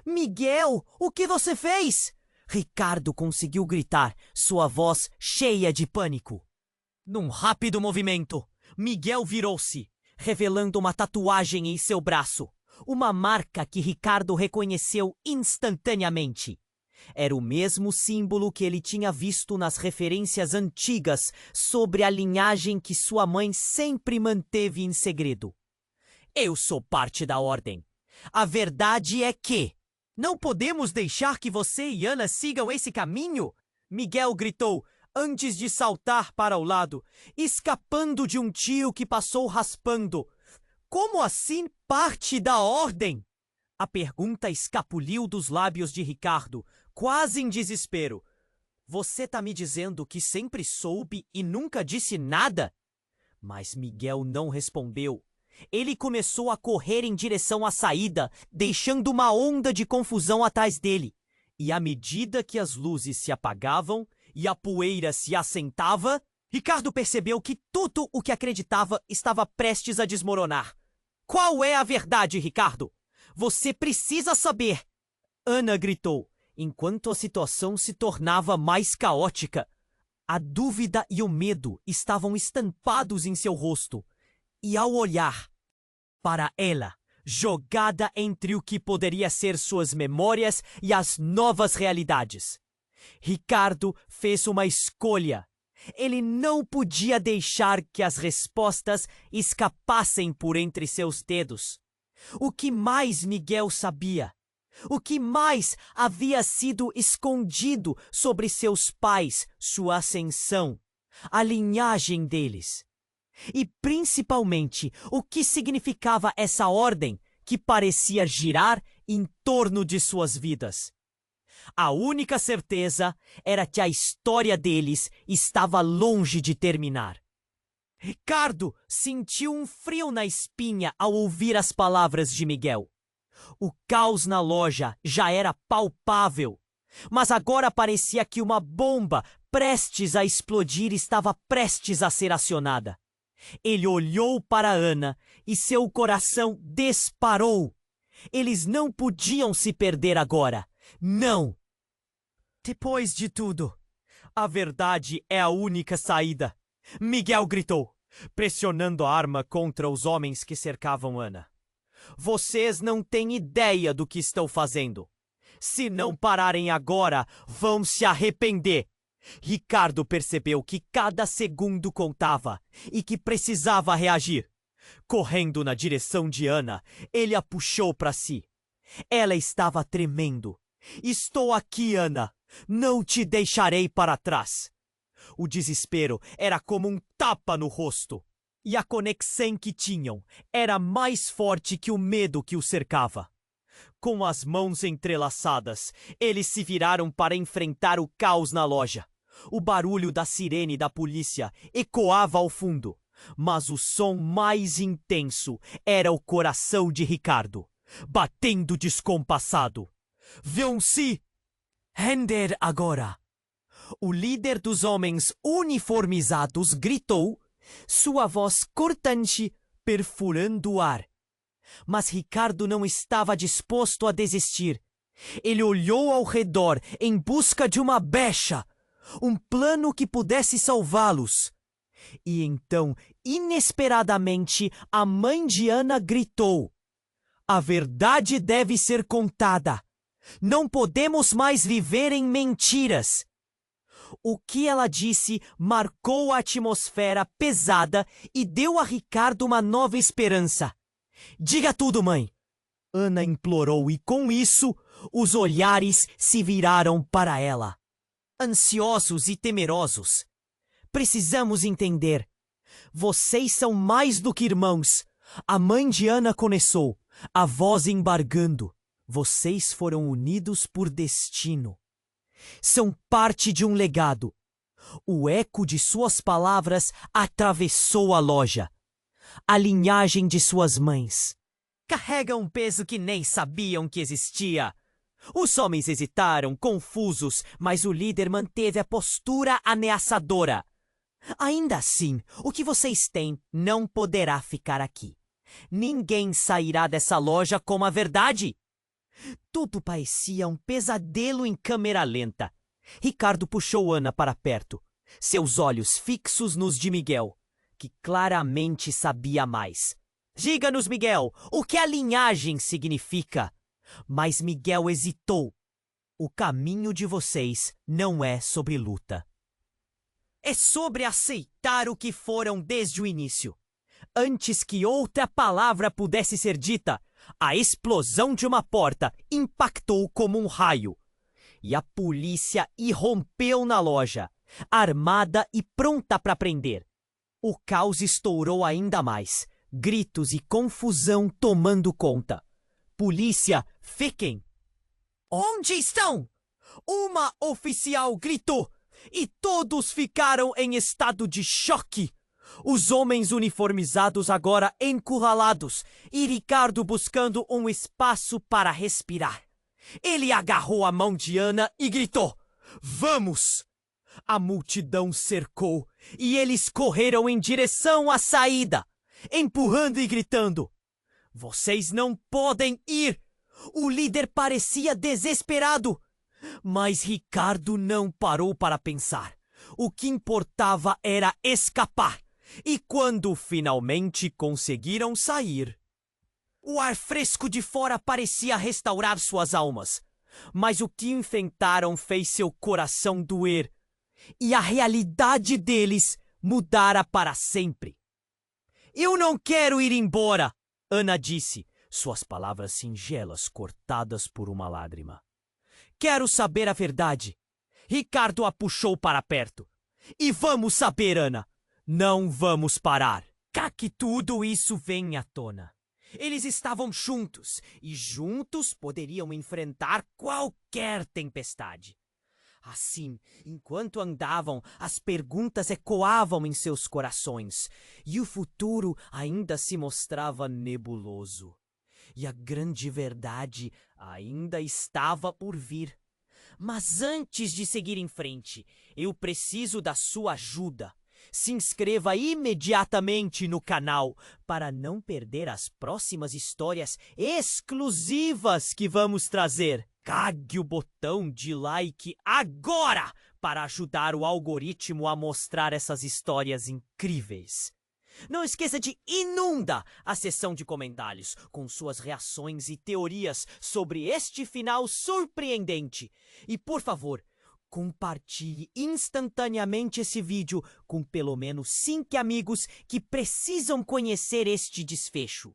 Miguel, o que você fez? Ricardo conseguiu gritar, sua voz cheia de pânico. Num rápido movimento, Miguel virou-se, revelando uma tatuagem em seu braço, uma marca que Ricardo reconheceu instantaneamente. Era o mesmo símbolo que ele tinha visto nas referências antigas sobre a linhagem que sua mãe sempre manteve em segredo. Eu sou parte da ordem. A verdade é que não podemos deixar que você e Ana sigam esse caminho, Miguel gritou antes de saltar para o lado, escapando de um tiro que passou raspando. Como assim parte da ordem? A pergunta escapuliu dos lábios de Ricardo, quase em desespero. Você tá me dizendo que sempre soube e nunca disse nada? Mas Miguel não respondeu. Ele começou a correr em direção à saída, deixando uma onda de confusão atrás dele. E à medida que as luzes se apagavam e a poeira se assentava, Ricardo percebeu que tudo o que acreditava estava prestes a desmoronar. Qual é a verdade, Ricardo? Você precisa saber! Ana gritou, enquanto a situação se tornava mais caótica. A dúvida e o medo estavam estampados em seu rosto. E ao olhar para ela, jogada entre o que poderia ser suas memórias e as novas realidades, Ricardo fez uma escolha. Ele não podia deixar que as respostas escapassem por entre seus dedos. O que mais Miguel sabia? O que mais havia sido escondido sobre seus pais, sua ascensão, a linhagem deles? E principalmente, o que significava essa ordem que parecia girar em torno de suas vidas? A única certeza era que a história deles estava longe de terminar. Ricardo sentiu um frio na espinha ao ouvir as palavras de Miguel. O caos na loja já era palpável, mas agora parecia que uma bomba prestes a explodir estava prestes a ser acionada. Ele olhou para Ana e seu coração disparou. Eles não podiam se perder agora. Não! Depois de tudo, a verdade é a única saída, Miguel gritou, pressionando a arma contra os homens que cercavam Ana. Vocês não têm ideia do que estão fazendo. Se não pararem agora, vão se arrepender. Ricardo percebeu que cada segundo contava e que precisava reagir. Correndo na direção de Ana, ele a puxou para si. Ela estava tremendo. Estou aqui, Ana. Não te deixarei para trás. O desespero era como um tapa no rosto. E a conexão que tinham era mais forte que o medo que o cercava. Com as mãos entrelaçadas, eles se viraram para enfrentar o caos na loja. O barulho da sirene da polícia ecoava ao fundo, mas o som mais intenso era o coração de Ricardo, batendo descompassado. Vão-se render agora! O líder dos homens uniformizados gritou, sua voz cortante perfurando o ar. Mas Ricardo não estava disposto a desistir. Ele olhou ao redor em busca de uma brecha, um plano que pudesse salvá-los. E então, inesperadamente, a mãe de Ana gritou: a verdade deve ser contada. Não podemos mais viver em mentiras. O que ela disse marcou a atmosfera pesada e deu a Ricardo uma nova esperança. Diga tudo, mãe! Ana implorou e, com isso, os olhares se viraram para ela. Ansiosos e temerosos. Precisamos entender. Vocês são mais do que irmãos. A mãe de Ana começou, a voz embargando. Vocês foram unidos por destino. São parte de um legado. O eco de suas palavras atravessou a loja. A linhagem de suas mães. Carrega um peso que nem sabiam que existia. Os homens hesitaram, confusos, mas o líder manteve a postura ameaçadora. Ainda assim, o que vocês têm não poderá ficar aqui. Ninguém sairá dessa loja com a verdade. Tudo parecia um pesadelo em câmera lenta. Ricardo puxou Ana para perto, seus olhos fixos nos de Miguel, que claramente sabia mais. Diga-nos, Miguel, o que a linhagem significa? Mas Miguel hesitou. O caminho de vocês não é sobre luta. É sobre aceitar o que foram desde o início. Antes que outra palavra pudesse ser dita, a explosão de uma porta impactou como um raio. E a polícia irrompeu na loja, armada e pronta para prender. O caos estourou ainda mais, gritos e confusão tomando conta. Polícia, fiquem! Onde estão? Uma oficial gritou, e todos ficaram em estado de choque. Os homens uniformizados agora encurralados, e Ricardo buscando um espaço para respirar. Ele agarrou a mão de Ana e gritou: "Vamos!" A multidão cercou, e eles correram em direção à saída, empurrando e gritando. Vocês não podem ir! O líder parecia desesperado. Mas Ricardo não parou para pensar. O que importava era escapar. E quando finalmente conseguiram sair, o ar fresco de fora parecia restaurar suas almas. Mas o que enfrentaram fez seu coração doer. E a realidade deles mudara para sempre. Eu não quero ir embora, Ana disse, suas palavras singelas cortadas por uma lágrima. Quero saber a verdade. Ricardo a puxou para perto. E vamos saber, Ana. Não vamos parar. Cá que tudo isso vem à tona. Eles estavam juntos, e juntos poderiam enfrentar qualquer tempestade. Assim, enquanto andavam, as perguntas ecoavam em seus corações, e o futuro ainda se mostrava nebuloso. E a grande verdade ainda estava por vir. Mas antes de seguir em frente, eu preciso da sua ajuda. Se inscreva imediatamente no canal para não perder as próximas histórias exclusivas que vamos trazer. Carregue o botão de like agora para ajudar o algoritmo a mostrar essas histórias incríveis. Não esqueça de inundar a seção de comentários com suas reações e teorias sobre este final surpreendente. E, por favor, compartilhe instantaneamente esse vídeo com pelo menos 5 amigos que precisam conhecer este desfecho.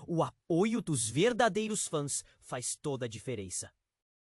O apoio dos verdadeiros fãs faz toda a diferença.